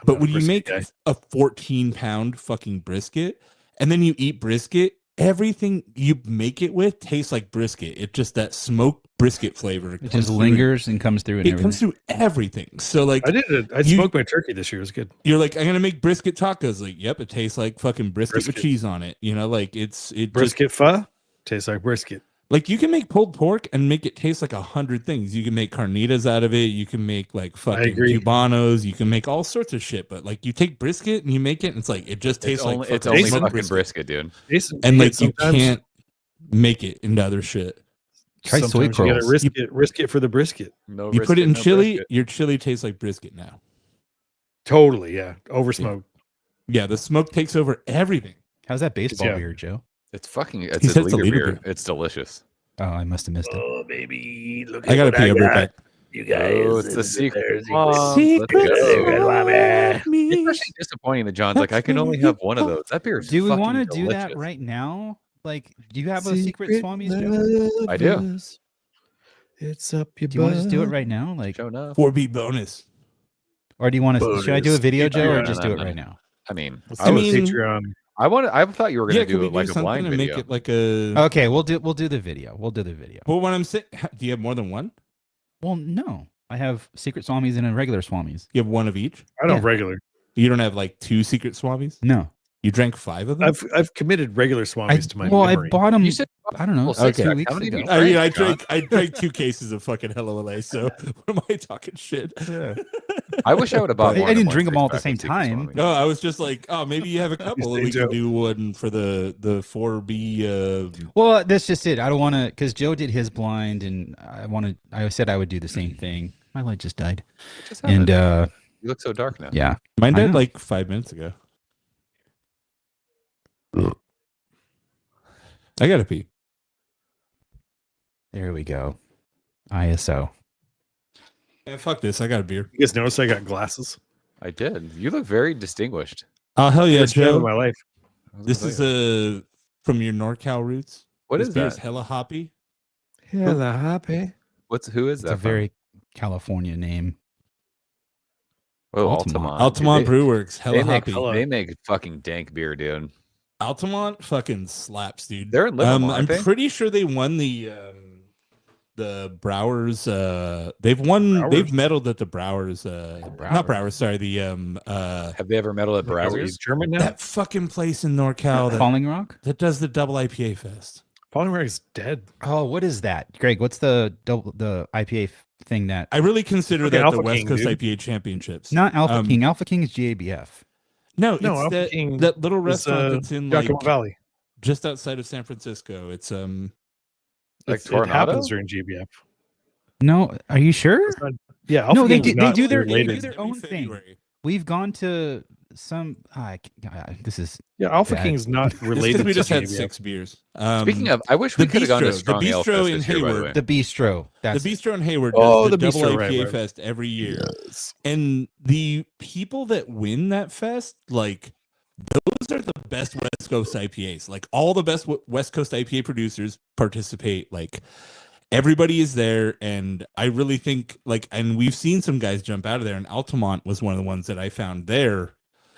But when you make a 14-pound fucking brisket, and then you eat brisket, everything you make it with tastes like brisket. It's just that smoked brisket flavor. It just lingers and comes through. It comes through everything. So like, I smoked my turkey this year. It was good. You're like, I'm gonna make brisket tacos. Like, yep, it tastes like fucking brisket with cheese on it. You know, like it brisket pho tastes like brisket. Like you can make pulled pork and make it taste like 100 things. You can make carnitas out of it. You can make like fucking cubanos. You can make all sorts of shit. But like you take brisket and you make it, and it's like it just tastes like it's only fucking brisket, dude. And like you can't make it into other shit. Try soy curls. You gotta risk it for the brisket. No, you put it in chili. Brisket. Your chili tastes like brisket now. Totally, yeah. Over smoked. Yeah, the smoke takes over everything. How's that baseball beer, Joe? It's a leader beer. It's delicious. Oh, I must have missed it. Oh, baby. Look I gotta pee. I'll be right back. You guys. Oh, it's the secret. Secrets It's of me. It's actually disappointing that John's like, I can only have one of those. That beer is Do we fucking want to do that delicious. right now? Like, do you have a secret Swamis, Joe? I do. It's up your Do you want to just do it right now? Like, Show enough. 4B bonus. or do you want to? Should I do a video, Joe, or Patreon. just do it right now? I mean, Let's I do a mean- Patreon. I thought you were Yeah, gonna can we do like a something blind to video. make it like a? Okay, we'll do the video. We'll do the video. But what I'm saying, do you have more than one? Well, no, I have secret Swamis and a regular Swamis. You have one of each. I don't Yeah. regular. You don't have like 2 secret swamis. No, You drank 5 of them. I've committed regular Swamis to my I memory. bought them. You said I don't know, well, like 2 six-pack. weeks How many ago. did I mean, John. I drank 2 cases of fucking Hello LA. So what am I talking shit? I wish I would have bought. I more didn't than one drink 'em all at the six-pack of same Secret time. Swami. No, I was just like, oh, maybe you have a couple, and we Joe. can do one for the 4B. Well, that's just it. I don't want to, because Joe did his blind, and I said I would do the same thing. My light just died, What just and happened? You look so dark now. yeah, Mine I died know. like 5 minutes ago. I gotta pee. there we go. ISO. Yeah, fuck this. I got a beer. You guys notice I got glasses? I did. You look very distinguished. Oh hell yeah, First time in Joe! my life. This is from your NorCal roots. What This is beer is that? hella hoppy. Hella happy. Who is It's that? a very California name. Oh, Altamont. Altamont. Altamont Dude, Brewworks, hella They make, hoppy. they make fucking dank beer, dude. Altamont fucking slaps, dude. They're in Livermore, I'm aren't they? pretty sure they won the Brewers. They've medaled at the Brewers. Not Brewers. Sorry, the Have they ever medaled at Are we Brazzers? German now? that fucking place in NorCal that, Falling Rock. that does the double IPA fest. Falling Rock is dead. Oh, what is that, Greg? What's the IPA thing that? I really consider Fucking that Alpha the West King, Coast dude. IPA championships. Not Alpha Um, King. Alpha King is GABF. No, No, it's Alpha King that little It's, restaurant that's in like Yakima Valley. just outside of San Francisco. It's Like It Tornado? happens during GBF. No, are you sure? It's not- yeah, Alpha No, they King is do- they not do their- they related. do their own thing. February. We've gone to some. This is Yeah, Alpha Bad. King is not It's related. because we to just had GBF. 6 beers. Speaking of, I wish we the could have gone to bistro- the Strong Ale bistro Fest in this year, by the Hayward. way. the bistro. That's The Bistro in Hayward Oh, does the, the double Bistro, IPA right, right. fest every year. And the people that win that fest, like, those are the best West Coast IPAs. Like, all the best West Coast IPA producers participate. Like, everybody is there. And I really think, like, and we've seen some guys jump out of there. And Altamont was one of the ones that I found there.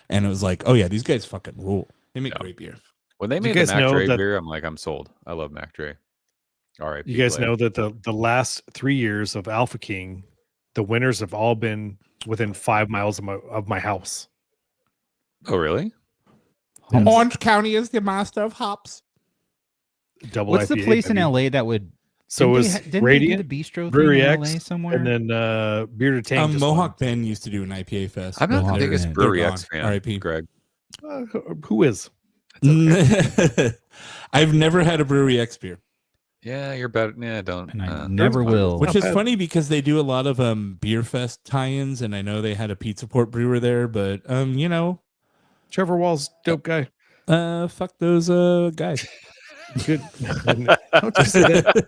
And it was like, oh, yeah, these guys fucking rule. They make great beer. When they Do you made the guys Mac know Dre that- beer, I'm like, I'm sold. I love Mac Dre. All right. You guys know that the last 3 years of Alpha King, the winners have all been within 5 miles of my house. Oh, really? Yes. Orange County is the master of hops. Double What's the IPA, place in baby. LA that would? So it was didn't they do Radiant, the bistro Brewery thing in X, LA somewhere? and then Beer to Tank. just Mohawk Bend used to do an IPA fest. I'm not Mohawk the biggest Bend. Brewery They're X gone. fan, R.I.P. Greg. won. Who is? I've never had a Brewery X beer, Yeah, you're better. Yeah, don't. and I never fine. will. which not is bad. funny because they do a lot of beer fest tie-ins, and I know they had a Pizza Port brewer there, but you know, Trevor Wall's dope guy. fuck those guys. Good. Don't you say that.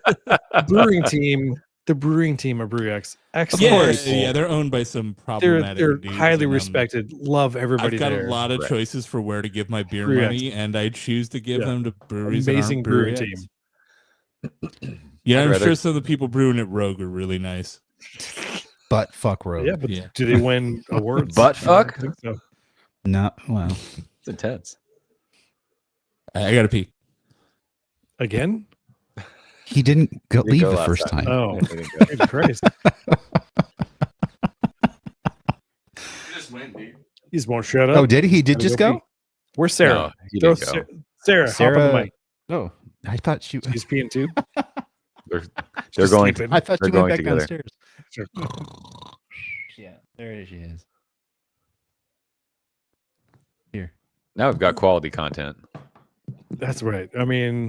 The brewing team of Brewery X. Excellent. Yeah, people. yeah, they're owned by some They're problematic they're dudes, highly and, respected. Love everybody I've got there. a lot of Right. choices for where to give my beer Brewery X. money, and I choose to give Yeah. them to breweries. that aren't Amazing Brewery brewing X. team. Yeah, I'd I'm rather- sure some of the people brewing at Rogue are really nice. But fuck road. Yeah, but Yeah. do they win awards? Butt fuck? I don't think so. No. Well, It's intense. I gotta pee. Again? he didn't Didn't leave go the last first time. time. Oh, Yeah, we didn't go. good Christ. Just went, dude. He just won't shut up. Oh, did he? He did Gotta just go go? pee. Where's Sarah? No, he Throw didn't go. Sarah, hop on the mic. Oh, I thought she. She's peeing too. They're Just going. sleeping. I thought They're she went going back together. downstairs. Sure. Yeah, there she is. Now we've got quality content. That's right. I mean,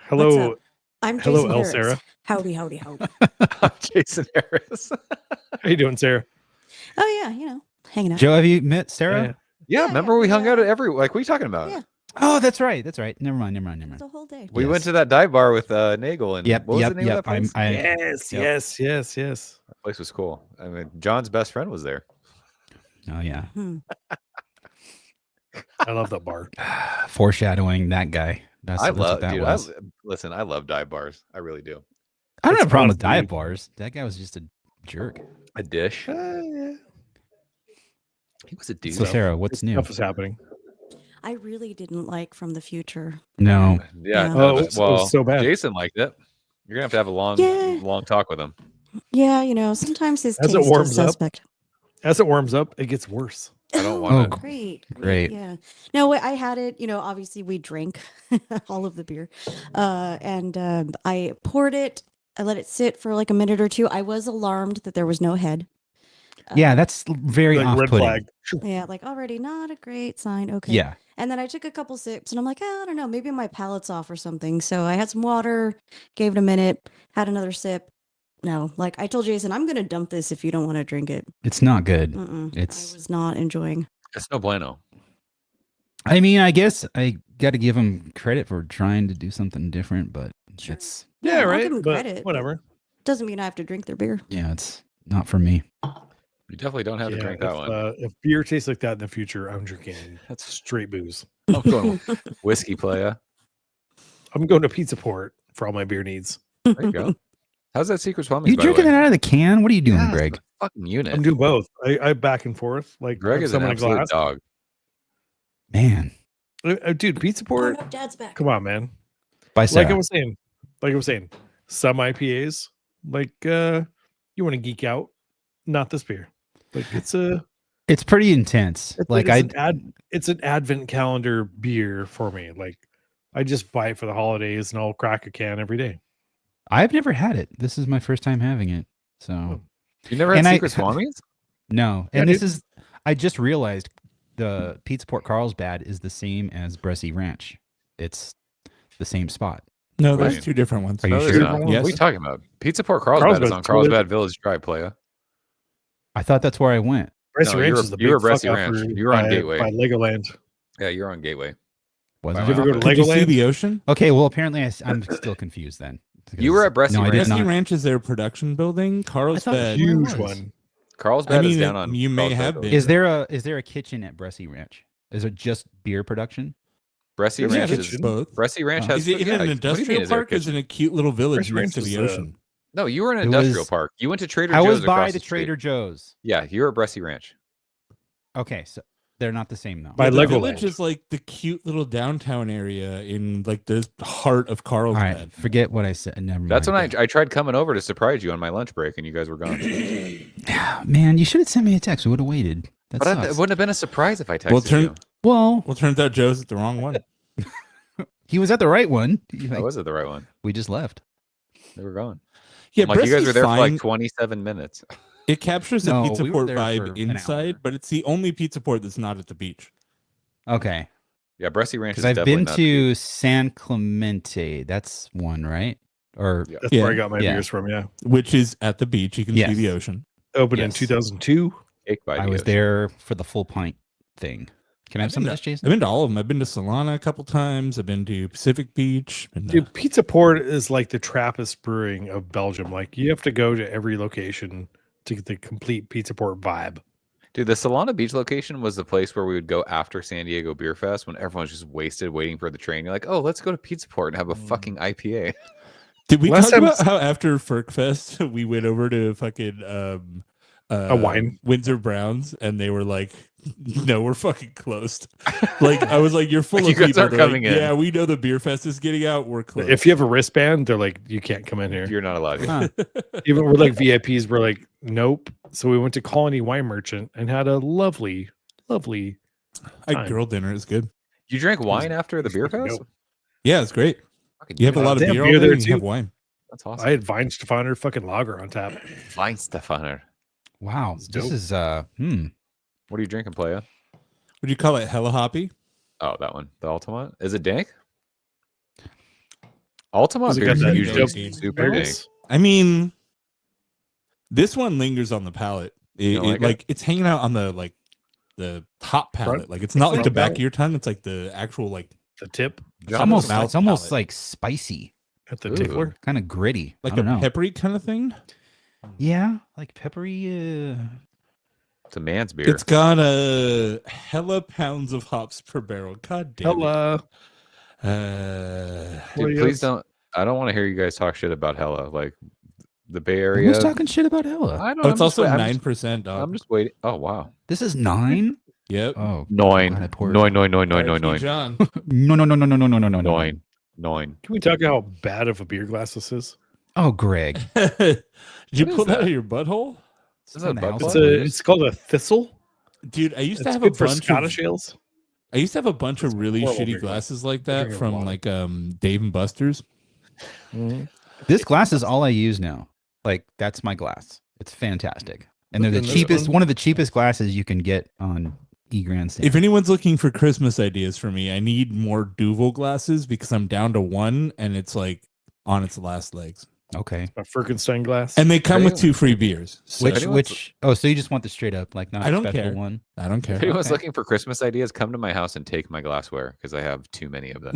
What's hello, up? I'm hello, Jason El Harris. Sarah. Howdy, howdy, howdy. Jason Harris. How you doing, Sarah? Oh yeah, you know, hanging out. Joe, have you met Sarah? Yeah. Yeah, remember we hung out at every. Like, what are you talking about? Yeah. Oh, that's right. That's right. Never mind. It's a whole day. We went to that dive bar with Nagel, and Yep. what was Yep. the name Yep. of that place? Yes, Yep. yes. That place was cool. I mean, John's best friend was there. Oh yeah. I love that bar. Foreshadowing that guy. That's I what love, that dude. was. Listen, I love dive bars. I really do. I don't have a problem with honestly- dive bars. That guy was just a jerk. A dish. Yeah. He was a dude. So Sarah, what's new? Stuff is happening. I really didn't like From the Future. No. Yeah. Yeah. no, Oh, but- it was so bad. Jason liked it. You're gonna have a long, Yeah. long talk with him. Yeah, sometimes his As it taste warms is up. suspect. As it warms up, it gets worse. I don't Oh, wanna- Great. Great. Yeah. No, I had it. Obviously we drank all of the beer, and I poured it. I let it sit for like a minute or two. I was alarmed that there was no head. Yeah, that's very Like red off-putting. flag. Yeah, like already not a great sign. Okay. Yeah. And then I took a couple sips and I'm like, I don't know, maybe my palate's off or something. So I had some water, gave it a minute, had another sip. No, like I told Jason, I'm going to dump this if you don't want to drink it. It's not good. Mm-mm. It's- I was not enjoying. It's no bueno. I mean, I guess I got to give him credit for trying to do something different, but Sure. it's Yeah, I'll right. give 'em But credit, but whatever. doesn't mean I have to drink their beer. it's not for me. You definitely don't have to drink that one. If beer tastes like that in the future, I'm drinking That's straight booze. I'm going whiskey playa. I'm going to Pizza Port for all my beer needs. There you go. How's that Secret Swami? You drinking that out of the can? What are you doing, Greg? Fucking unit. I'm doing both. I back and forth. Like Greg is an someone a absolute glass. dog. Man, Dude, Pizza Oh, Port. no, Dad's back. Come on, man. by Sarah. Like I was saying, some IPAs, like you want to geek out, not this beer. Like It's pretty intense. Like it's an advent calendar beer for me. Like I just buy it for the holidays and I'll crack a can every day. I've never had it. This is my first time having it. So You never had And I- Secret Swamis? no, Yeah, and this dude. is. I just realized the Pizza Port Carlsbad is the same as Bressy Ranch. It's the same spot. No, there's Right. two different ones. Are you No, there's sure? not. Yes. What are you talking about? Pizza Port Carlsbad is on Carlsbad's totally- Carlsbad Village Drive, playa. I thought that's where I went. Bressy No, Ranch you were- is the you were big fuck Bressy up Ranch. for- You were on by- Gateway. by Legoland. Yeah, you're on Gateway. Was By I? Did you ever go to Did you see Legoland? the ocean? Okay, well, apparently I'm still confused then. You were at Bressy No, I Ranch. did Bressy not. Ranch is their production building. I thought Carlsbad. you- Huge was. one. Carlsbad I mean, is down on. you may Carlsbad have Village. been. Is there a kitchen at Bressy Ranch? Is it just beer production? Bressy There's a Yeah, Ranch it's is kitchen. both. Bressy Ranch Oh. has. Is it in yeah, an what do you mean, industrial is there a park? Or is it kitchen? in a cute little village Bressy next Ranch to the is, ocean? No, you were in an It industrial was- park. You went to Trader I Joe's. was by across the street. Trader Joe's. Yeah, you're at Bressy Ranch. Okay, so they're not the same though. By the Legoland. village is like the cute little downtown area in like the heart of All Carlsbad. right, forget what I said. Never mind. That's when I tried coming over to surprise you on my lunch break, and you guys were gone. Man, you should have sent me a text. We would have waited. That But it sucks. wouldn't have been a surprise if I texted Well, turn- you. Well, Well, turns out Joe's at the wrong one. he was at the right one. I was at the right one. We just left. They were gone. Yeah, Like you guys Bressy's were there for fine. like 27 minutes. It captures the No, pizza we were port there for vibe an inside, hour. but it's the only pizza port that's not at the beach. Okay, Yeah, Bressy Ranch is because I've definitely been not to San Clemente. That's one, right? Or Yeah. That's where I Yeah. got my Yeah. beers from. Yeah, Which is at the beach. You can Yes. see the ocean. opened in Yes. 2002. Cake by I the was ocean. there for the full pint thing. Can I have some of this, Jason? I've been to all of them. I've been to Solana a couple times. I've been to Pacific Beach. Been to- Dude, Pizza Port is like the Trappist brewing of Belgium. Like you have to go to every location to get the complete Pizza Port vibe. Dude, the Solana Beach location was the place where we would go after San Diego Beer Fest when everyone's just wasted waiting for the train. You're like, oh, let's go to Pizza Port and have a fucking IPA. Did we Last talk time- about how after Ferk Fest we went over to fucking A wine? Windsor Browns and they were like, no, we're fucking closed. Like I was like, you're full You of guys people. aren't They're like, coming in. Yeah, we know the beer fest is getting out. We're closed. If you have a wristband, they're like, you can't come in here. You're not allowed. Huh. Even we're like VIPs, we're like, nope. So we went to Colony Wine Merchant and had a lovely time. girl dinner is good. You drank wine after the beer fest? Nope. Yeah, it's great. Fucking You have a do lot of They have beer, beer all day there and you too. have wine. That's awesome. I had Weinstefaner fucking lager on tap. Weinstefaner. Wow, It's this dope. is What are you drinking, playa? Would you call it hella hoppy? Oh, that one. The Altamont. Is it dank? Altamont Has it beer got is that usually dope super dank. Barrels? I mean, this one lingers on the palate. You don't like it? It's hanging out on the top palate. Front? Like it's not like the Front back palate? of your tongue. It's like the actual like The tip It's almost mouth palate. like spicy, at the Ooh. tickler. kind of gritty. Like I a don't know. peppery kind of thing. Yeah, like peppery. It's a man's beer. It's got a hella pounds of hops per barrel. God damn Hella. it. Dude, please don't. I don't want to hear you guys talk shit about Hella. Like the Bay Area. Who's talking shit about Hella? I don't. Oh, it's I'm just also wait- I'm just- 9%, dog. I'm just waiting. Oh wow. This is 9. Yep. Oh, Nine. God, I poured- RP John. No. Nine. Can we talk how bad of a beer glass this is? Oh, Greg. Did you What pull is that out that? of your butthole? Is that a Bud It's Light? it's called a thistle. Dude, I used to It's have a good for bunch Scottish of ales. I used to have a bunch It's of really horrible shitty beer glass. glasses like that Drinking from water. like Dave and Buster's. This glass is all I use now. Like that's my glass. It's fantastic, and they're the Then this cheapest. one- One of the cheapest glasses you can get on eGrandstand. If anyone's looking for Christmas ideas for me, I need more Duvel glasses because I'm down to one and it's like on its last legs. Okay. A Frankenstein glass. And they come with Really? 2 free beers. So Which? Oh, so you just want the straight up, like not I a don't special care. one? I don't care. If anyone's Okay. looking for Christmas ideas, come to my house and take my glassware because I have too many of them.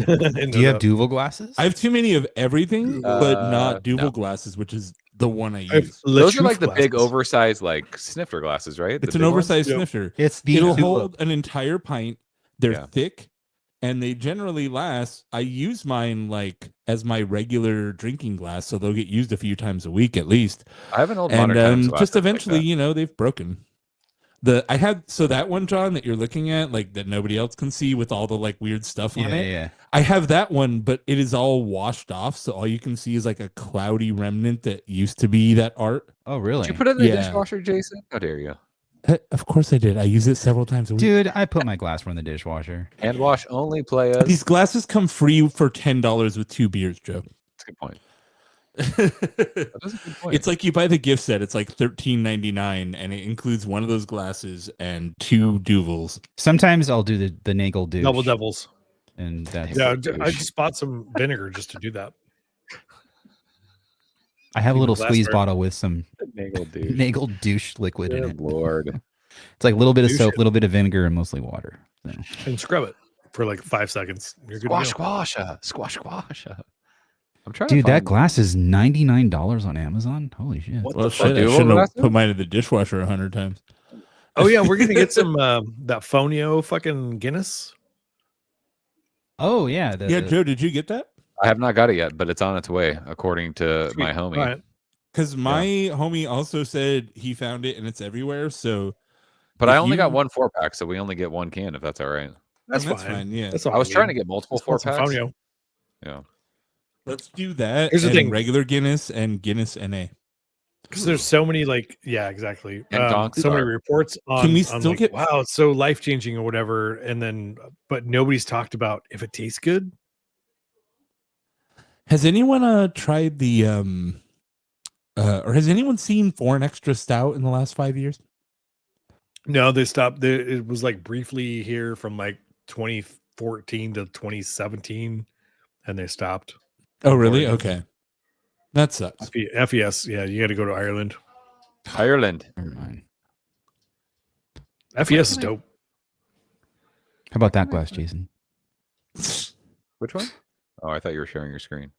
Do you have Duvel glasses? I have too many of everything, but not Duvel no. glasses, which is the one I I have use. Those are Lachouf like the big glasses. oversized like snifter glasses, right? It's The an big ones? oversized Yep. snifter. It's the It'll Duvel. hold an entire pint. They're Yeah. thick and they generally last. I use mine like as my regular drinking glass, so they'll get used a few times a week at least. I have an old And Modern Times glass just that's like eventually, that. they've broken. That one, John, that you're looking at, like that nobody else can see with all the like weird stuff on Yeah, it. yeah. I have that one, but it is all washed off, so all you can see is like a cloudy remnant that used to be that art. Oh, really? Did you put it in the Yeah. dishwasher, Jason? How dare you? Of course I did. I use it several times a week. Dude, I put my glassware in the dishwasher. Hand wash only, players. These glasses come free for $10 with 2 beers, Joe. That's a good point. It's That is a good point. like you buy the gift set. It's like $13.99, and it includes one of those glasses and 2 Duvels. Sometimes I'll do the Nagel douche. Double devils. And that's Yeah, I just bought some vinegar just to do that. I have a Keep little the squeeze glassware. bottle with some Nagel douche. Nagel douche liquid in Good it. Lord. It's like a little bit of Douche soap, it. a little bit of vinegar, and mostly water. So. And scrub it for like 5 seconds. You're good Squash, to go. squash. I'm trying Dude, to that find glass is $99 on Amazon. Holy shit! What Well, the fuck? shit, I Duvel shouldn't have glasses? put mine in the dishwasher 100 times. Oh yeah, we're gonna get some that Fonio fucking Guinness. Oh yeah, Yeah, Joe, did you get that? I have not got it yet, but it's on its way, according to Sweet. my homie. All right. Because my homie also said he found it and it's everywhere. So But If I only got you- one 4-pack, so we only get one can, if that's all right. That's that's fine. fine. Yeah, That's all I was we trying to need. get multiple Let's want some 4-packs. Fonio. Yeah. let's do that. Here's the and thing. regular Guinness and Guinness NA. Because there's so many exactly. And Donk so many Star. reports on. Can we on, still like, get- wow, it's so life changing or whatever, and then but nobody's talked about if it tastes good. Has anyone tried the or has anyone seen Foreign Extra Stout in the last 5 years? No, they stopped. It was like briefly here from like 2014 to 2017, and they stopped. Oh, really? Foreign. Okay, that sucks. FES, yeah, you got to go to Ireland. Ireland. Never mind. FES is dope. How about that glass, Jason? Which one? Oh, I thought you were sharing your screen.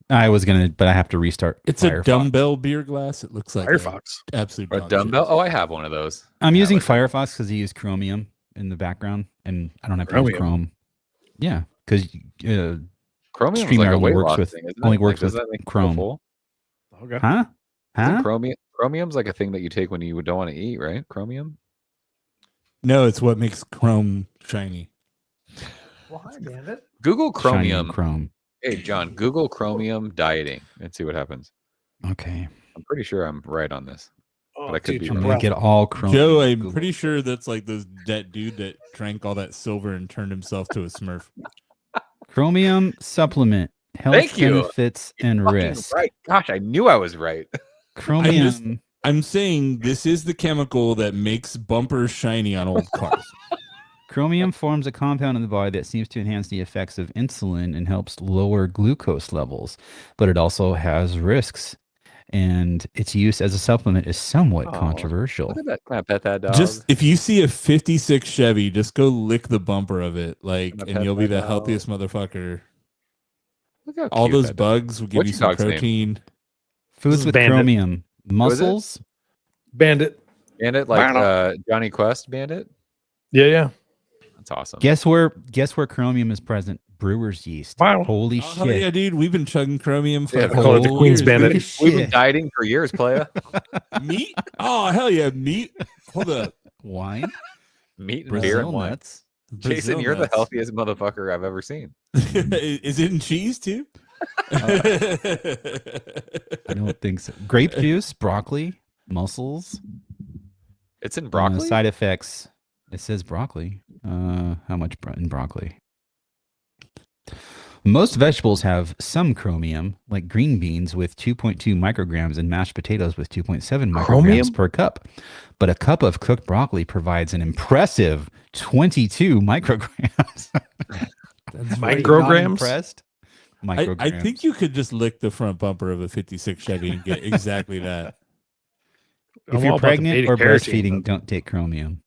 I was gonna, but I have to restart. It's a Firefox. dumbbell beer glass. It looks like Firefox. absolute Or a dog dumbbell? shit. Oh, I have one of those. I'm Yeah, using like- Firefox because he used Chromium in the background, and I don't have to use Chromium? Chrome. Yeah, because Chromium is StreamYard like a only weight works loss with- thing, isn't only it? works does with that make you feel Chrome. full? Okay. huh? Isn't Chromium's like a thing that you take when you don't want to eat, right? Chromium? No, it's what makes Chrome shiny. Why, damn it? Google Shiny Chromium. Chrome. Hey, John, Google Chromium dieting and see what happens. Okay, I'm pretty sure I'm right on this. Oh, But I could dude, be your I'm wrong. gonna breath. get all Chrome. Joe, I'm Google. pretty sure that's like that dude that drank all that silver and turned himself to a Smurf. Chromium supplement, health Thank you. benefits and Fucking risk. right. Gosh, I knew I was right. Chromium. I'm saying this is the chemical that makes bumpers shiny on old cars. Chromium forms a compound in the body that seems to enhance the effects of insulin and helps lower glucose levels, but it also has risks. and its use as a supplement is somewhat Oh, controversial. Look at that. Can I pet that dog? Just if you see a 56 Chevy, just go lick the bumper of it, like, Gonna and pet you'll my be the dog. healthiest motherfucker. Look how All cute those that dog is. bugs will give What's you your some dog's name? protein. Foods is with Bandit. chromium, is it? mussels. Bandit. Bandit, like Johnny Quest Bandit. Yeah. That's awesome. Guess where chromium is present? Brewer's yeast. Wow. Holy Oh, hell yeah, shit! dude. We've been chugging chromium for Yeah, I call it the Holy Queen's years, Bandit. dude. We've been shit. dieting for years, playa. Meat? Oh, hell yeah, meat. Hold up. Wine, Meat and beer Brazil and wine. nuts. Jason, Brazil you're the nuts. healthiest motherfucker I've ever seen. Is it in cheese too? I don't think so. Grape juice, broccoli, mussels. It's in broccoli. Side effects. It says broccoli. How much in broccoli? Most vegetables have some chromium, like green beans with 2.2 micrograms and mashed potatoes with 2.7 micrograms Chromium? per cup. But a cup of cooked broccoli provides an impressive 22 micrograms. That's Are you not Micrograms? impressed? Micrograms. I think you could just lick the front bumper of a 56 Chevy and get exactly that. If I'm you're all about the pregnant or beta-carotene, breastfeeding, but- don't take chromium.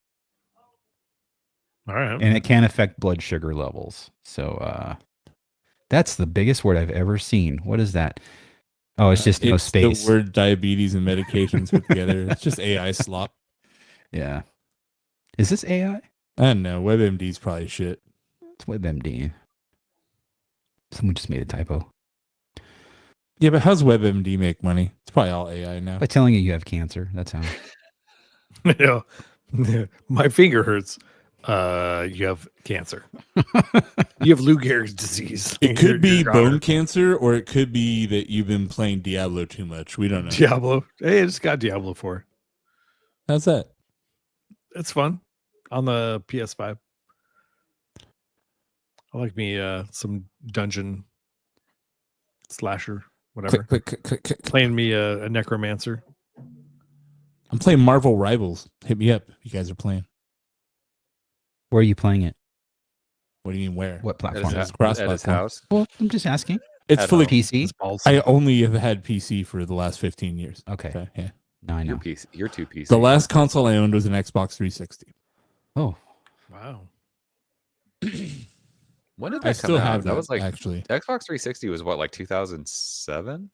All right. And it can affect blood sugar levels. So that's the biggest word I've ever seen. What is that? Oh, it's just no It's space. the word diabetes and medications put together. It's just AI slop. Yeah. Is this AI? I don't know. WebMD's probably shit. It's WebMD. Someone just made a typo. Yeah, but how's WebMD make money? It's probably all AI now. By telling you have cancer. That's how. Yeah. My finger hurts. You have cancer. You have Lou Gehrig's disease. It could be Your bone honor. cancer, or it could be that you've been playing Diablo too much. We don't know. Diablo. Hey, I just got Diablo 4. How's that? It's fun on the PS5. I like me some dungeon slasher, whatever. Click. Playing me a necromancer. I'm playing Marvel Rivals. Hit me up if you guys are playing. Where are you playing it? What do you mean where? What At platform? his, Cross at his platform. house. Well, I'm just asking. It's At fully home. PC? It's balls. I only have had PC for the last 15 years. Okay. So, yeah. No, I know. You're too PC. The last console I owned was an Xbox 360. Oh, Wow. When did that I come still out? have That was like actually. Xbox 360 was what, like 2007?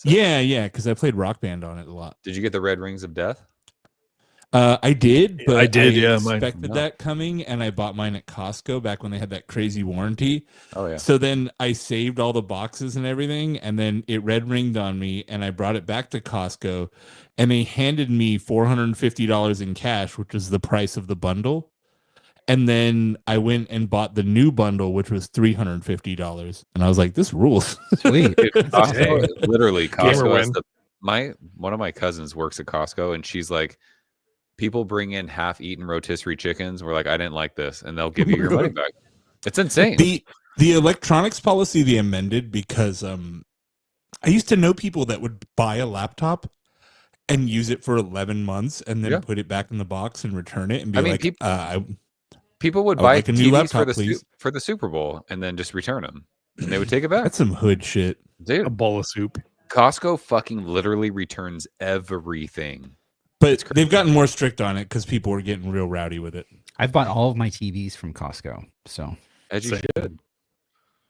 Yeah, because I played Rock Band on it a lot. Did you get the Red Rings of Death? I did, but I did, yeah, mine- expected that coming, and I bought mine at Costco back when they had that crazy warranty. Oh yeah. So then I saved all the boxes and everything, and then it red ringed on me, and I brought it back to Costco, and they handed me $450 in cash, which was the price of the bundle. And then I went and bought the new bundle, which was $350, and I was like, "This rules." sweet. Dude, Costco, literally Gamer Costco. win. One of my cousins works at Costco, and she's like, people bring in half-eaten rotisserie chickens. We're like, I didn't like this, and they'll give you your money back. It's insane. The electronics policy they amended because I used to know people that would buy a laptop and use it for 11 months and then put it back in the box and return it and be People would I would buy like a new TVs laptop, for the please. for the Super Bowl and then just return them, and they would take it back. that's some hood shit. Dude, A bowl of soup. Costco fucking literally returns everything. But they've gotten more strict on it because people were getting real rowdy with it. I've bought all of my TVs from Costco. So As you Same. should.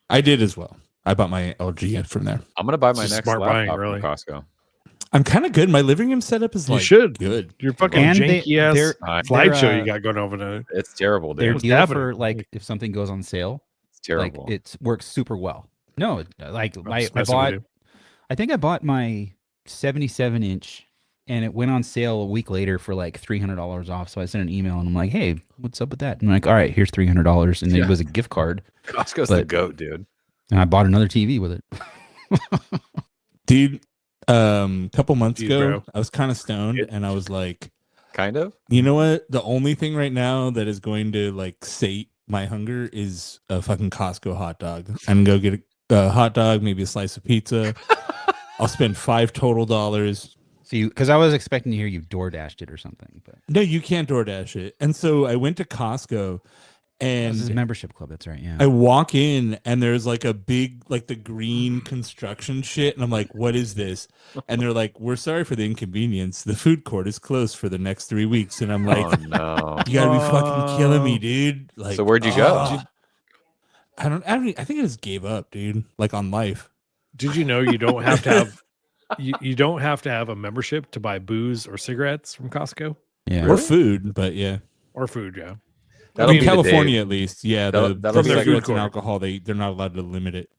I did as well. I bought my LG from there. I'm gonna buy my It's next smart laptop buying, really. from Costco. I'm kind of good. My living room setup is You like should. good. Your fucking And janky ass they're- slideshow they're, you got going over there. It's terrible, their dude. deal happening? for like if something goes on sale, It's terrible. like it works super well. No, like I'm I just messing with bought. you. I think I bought my 77-inch, and it went on sale a week later for like $300 off. So I sent an email and I'm like, "Hey, what's up with that?" And I'm like, "All right, here's $300," and it Yeah. was a gift card. Costco's the but- goat, dude. And I bought another TV with it. Dude, couple months Dude, ago, bro. I was kind of stoned It- and I was like, Kind of. you know what? The only thing right now that is going to like sate my hunger is a fucking Costco hot dog. I'm gonna go get a hot dog, maybe a slice of pizza. I'll spend $5 total. So you, because I was expecting to hear you door dashed it or something, but No, you can't DoorDash it. And so I went to Costco This is And membership club. That's right. Yeah. I walk in and there's like a big, like the green construction shit. And I'm like, what is this? And they're like, we're sorry for the inconvenience. The food court is closed for the next 3 weeks. And I'm like, Oh no. you gotta be fucking killing me, dude. Like, So where'd you go? I think I just gave up, dude. Like on life. Did you know you don't have to have you don't have to have a membership to buy booze or cigarettes from Costco Yeah. Or food, but yeah. or food? Yeah. That'll In be the day. California, at least, yeah. That'll The be like- cigarettes and alcohol, they're not allowed to limit it.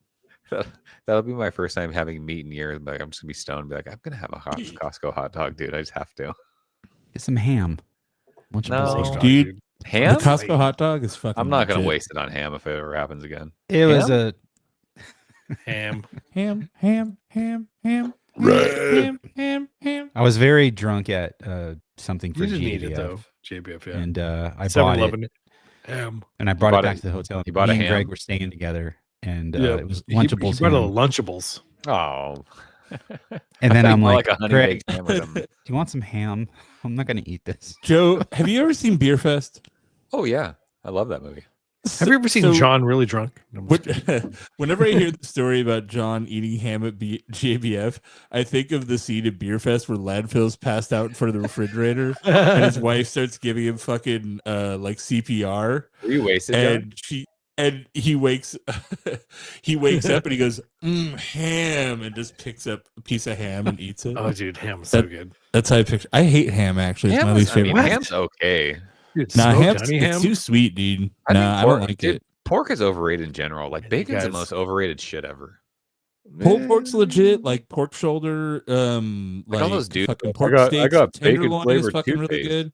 That'll be my first time having meat in years. Like I'm just gonna be stoned. And be like, I'm gonna have a hot Costco hot dog, dude. I just have to. Get some ham. Lunchables. No. Roast dog, Dude. Ham? The Costco hot dog is fucking. I'm not gonna legit. waste it on ham if it ever happens again. It was a ham. Ham. I was very drunk at something for You didn't need GBF, it though. JBF, yeah. and I bought 7-Eleven. it, Ham. and I brought bought it back it- to the hotel. you bought Me a and ham? Greg were staying together, and Yeah, it was He Lunchables. brought a ham. Lunchables. Oh. And then I thought I'm you more like, a honey Greg, baked ham or something. do you want some ham? I'm not gonna eat this. Joe, have you ever seen Beer Fest? Oh yeah, I love that movie. Have you ever seen So- John really drunk? No, I'm just kidding. Whenever I hear the story about John eating ham at JBF, I think of the scene at Beer Fest where Landfill's passed out in front of the refrigerator and his wife starts giving him fucking like CPR, Were you wasted, John? and he wakes he wakes up and he goes ham and just picks up a piece of ham and eats it. Oh, dude, ham is so good. That's how I picture. I hate ham actually. It's my least favorite. Ham's okay. Dude, Nah, smoked ham's honey it's ham. too sweet, dude. I think I pork, don't like dude, it. Pork is overrated in general. Like You bacon's the guys- most overrated shit ever. Pulled pork's legit, like pork shoulder, Like all those dudes- fucking I pork got steaks, bacon tenderloin is flavored fucking really toothpaste. good.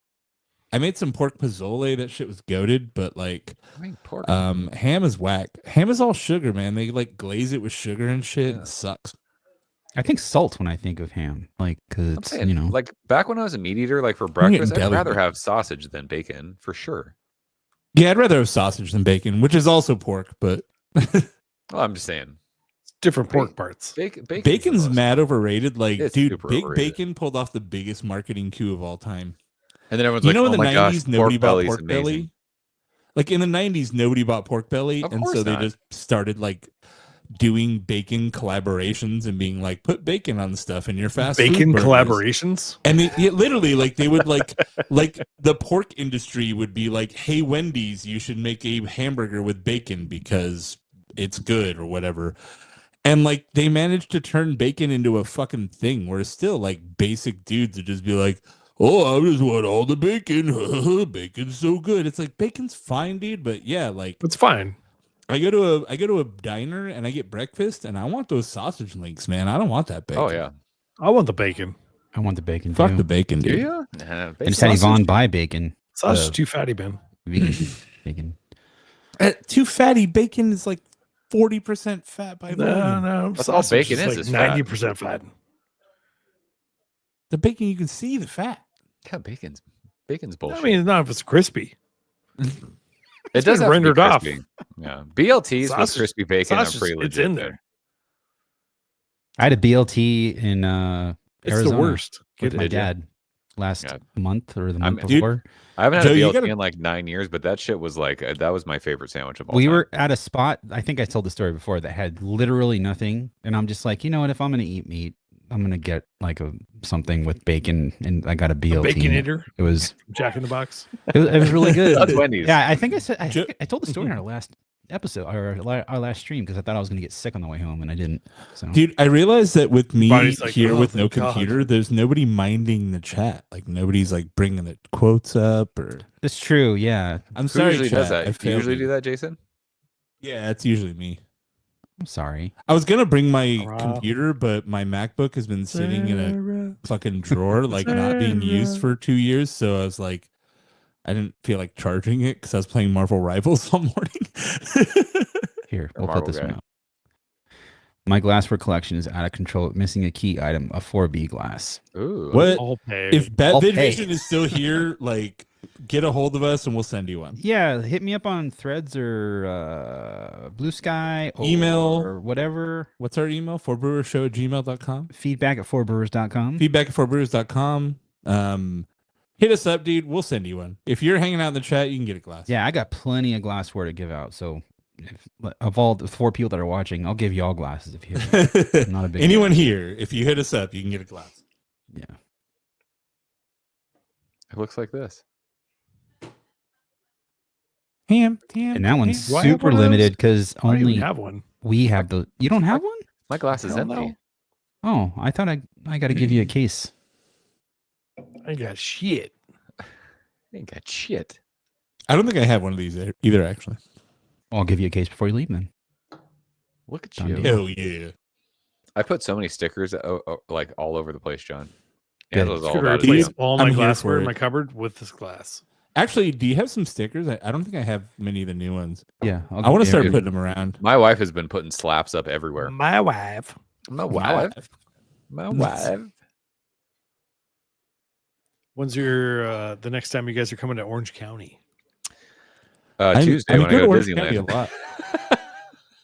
I made some pork pozole. That shit was goated, but like, I mean, pork. ham is whack. Ham is all sugar, man. They like glaze it with sugar and shit. Yeah. It sucks. I think salt when I think of ham, like because I'm it's saying, like back when I was a meat eater, like for I'm getting breakfast, I'd deli rather meat. have sausage than bacon for sure. Yeah, I'd rather have sausage than bacon, which is also pork, but Well, I'm just saying, Different pork parts. bacon's mad overrated. Like, It's dude, super Big overrated. Bacon pulled off the biggest marketing coup of all time. And then everyone's You like, know, in "Oh the my gosh, 90s, nobody pork bought belly's pork amazing." belly. Like in the 90s, nobody bought pork belly, Of and so course they not. just started like doing bacon collaborations and being like, put bacon on stuff in your fast food Bacon burgers. collaborations. And they literally like they would like the pork industry would be like, hey Wendy's, you should make a hamburger with bacon because it's good or whatever. And like they managed to turn bacon into a fucking thing where it's still like basic dudes would just be like, oh, I just want all the bacon. Bacon's so good. It's like bacon's fine, dude, but yeah, like It's fine. I go to a diner and I get breakfast and I want those sausage links, man. I don't want that bacon. Oh yeah, I want the bacon. I want the bacon. Fuck too. the bacon, do dude. you? Nah, I bacon just had sausage- Yvonne buy bacon. Sausage Uh, too fatty, Ben. Vegan bacon. Too fatty bacon is like 40% fat by volume. No. That's all sausage bacon is like fat. 90% fat. The bacon you can see the fat. Yeah, bacon's bullshit. I mean, not if it's crispy. it it's does been have rendered to be off. crispy. Yeah, BLTs Sausage- with crispy bacon sausage, are pretty legit. it's in there. I had a BLT in It's Arizona the worst. with Get my it? Did ya? dad last Yeah. month or the I'm- month Dude, before. I haven't had Joe, a you BLT gotta- in like 9 years, but that shit was like that was my favorite sandwich of all We time. were at a spot, I think I told the story before, that had literally nothing. And I'm just like, you know what? If I'm going to eat meat, I'm going to get like something with bacon. And I got a BLT. Bacon eater. It was, Jack in the Box. it was really good. That's Wendy's. Yeah, I think I said, Joe- I told the story in our last episode or our last stream because I thought I was going to get sick on the way home and I didn't. So Dude, I realized that with me Body's like, here "Oh, with no thank God." computer, there's nobody minding the chat. Like nobody's like bringing the quotes up or. it's true. Yeah. I'm Who sorry, usually does chat. I that? You failed usually you. do that, Jason? Yeah, it's usually me. I'm sorry. I was gonna bring my Wow. computer, but my MacBook has been sitting in a Sarah. fucking drawer, like not being used Sarah. for 2 years. So I was like, I didn't feel like charging it because I was playing Marvel Rivals all morning. Here, You're a we'll put Marvel this guy. one up. My glassware collection is out of control, missing a key item, a 4B glass. Ooh. What All pay. if I'll pay. VidVision is still here? Like, get a hold of us and we'll send you one. Yeah, hit me up on Threads or Blue Sky or Email. or whatever. What's our email? Forbrewershow@gmail.com. Feedback at fourbrewers.com. Feedback at fourbrewers.com. hit us up, dude. We'll send you one. If you're hanging out in the chat, you can get a glass. Yeah, I got plenty of glassware to give out. So, of all the 4 people that are watching, I'll give you all glasses if you. I'm not a big Anyone here, if you hit us up, you can get a glass. Yeah. It looks like this. And that one's Do I have super one of those? limited because I don't even only have one. we have the. You don't have one? My glass is Hell empty. no. Oh, I thought I got to give you a case. I ain't got shit. Ain't got shit. I don't think I have one of these either, actually. I'll give you a case before you leave, then. Look at Done you. deal. Hell yeah. I put so many stickers like all over the place, John. Good. Angela's all Could about replace it. all my I'm here glassware for in it. my cupboard with this glass. Actually, do you have some stickers? I don't think I have many of the new ones. Yeah. I want to start put. putting them around. My wife has been putting slaps up everywhere. My wife. My wife. My wife. When's your the next time you guys are coming to Orange County? Tuesday when I go to Orange County Disneyland.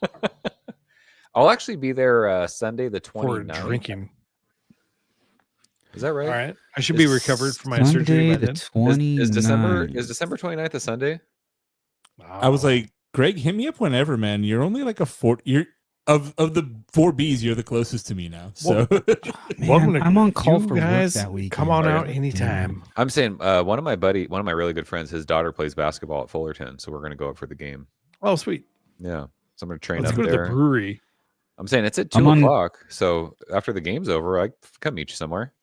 a lot. I'll actually be there Sunday the For 29th. drinking. Is that right? All right. I should be recovered from my Sunday surgery by the then. 29th. Is December 29th a Sunday? I was like, Greg, hit me up whenever, man. You're only like you're of the 4Bs, you're the closest to me now. So welcome to I'm on call you for guys. work that week. Come on out anytime. I'm saying one of my really good friends, his daughter plays basketball at Fullerton, so we're gonna go up for the game. Oh, sweet. Yeah, so I'm gonna train Let's up go to there. the brewery. I'm saying it's at I'm 2 on- o'clock. So after the game's over, I come meet you somewhere.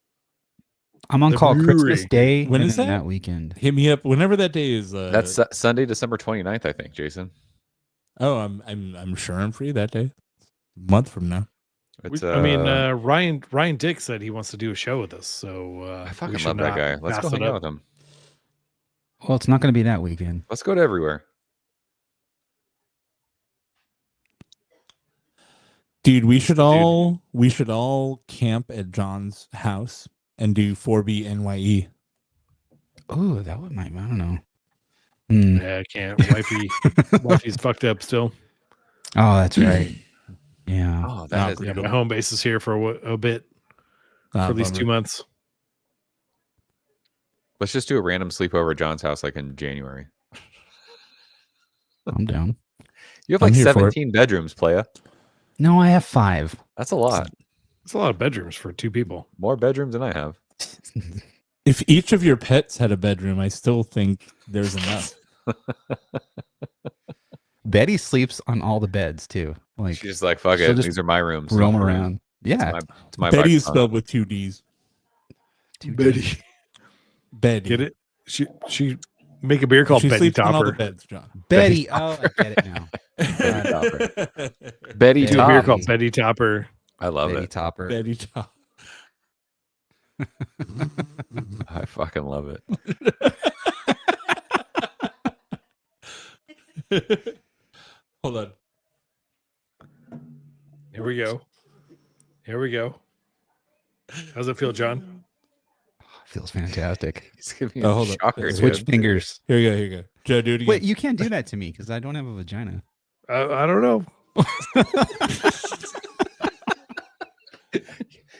I'm on The call brewery. Christmas Day. When and is then that? that weekend? hit me up whenever that day is. That's Sunday, December 29th, I think, Jason. Oh, I'm sure I'm free that day. A month from now. It's, Ryan Dick said he wants to do a show with us. So I we fucking should love that not guy. Let's pass go it hang out up. with him. Well, it's not going to be that weekend. Let's go to everywhere. Dude, we should all camp at John's house and do 4B NYE. Oh, that would might. I don't know. Hmm. Yeah, I can't. Wifey's fucked up still. Oh, that's right. Yeah. Oh, that is Yeah, my home base is here for a bit, for at least 2 months. Let's just do a random sleepover at John's house like in January. I'm down. You have I'm like here for it. 17 bedrooms, playa. No, I have 5. That's a lot. It's a lot of bedrooms for 2 people. More bedrooms than I have. If each of your pets had a bedroom, I still think there's enough. Betty sleeps on all the beds too. Like She's just like, fuck she'll it. just These are my rooms. roam It's around. Yeah. It's my Betty is microphone. spelled with 2 D's. Betty. Betty. Get it? She make a beer called She Betty sleeps on all the Topper. beds, John. Betty. Oh, I get it now. Betty Do a beer Top. called Betty Topper. I love Betty it. Topper. Betty Top. I fucking love it. Hold on. Here we go. Here we go. How's it feel, John? Feels fantastic. He's giving me Oh, a hold on. shocker, Switch dude. fingers. Here you go. Here you go. Joe, do it again. Wait, you can't do that to me because I don't have a vagina. I don't know.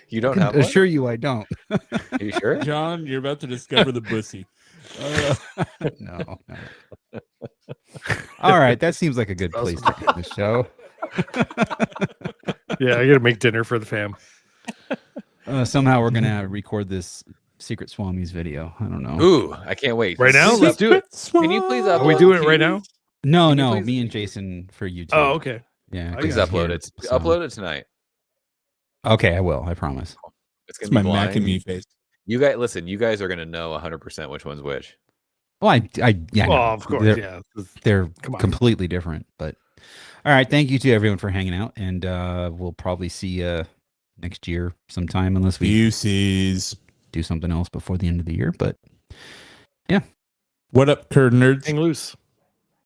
You don't I have can one? assure you I don't. Are you sure? John, you're about to discover the pussy. No. All right, that seems like a good place to end the show. Yeah, I gotta make dinner for the fam. Somehow we're gonna record this Secret Swamis video. I don't know. Ooh, I can't wait. Right now? Secret Let's do it. Can you please upload Are we doing it right now? No, Can you no, please- me and Jason for YouTube. Oh, okay. Yeah, I Please got upload here, it. so- Upload it tonight. Okay, I will. I promise. It's It's gonna my be Mac and blind. me face. You guys, listen. You guys are gonna know 100% which one's which. Well, yeah, I Well, know. of course, They're, yeah. they're Come on. completely different. But all right, thank you to everyone for hanging out, and we'll probably see you next year sometime, unless we Uses. do something else before the end of the year. But What up, Curd Nerds? Hang loose.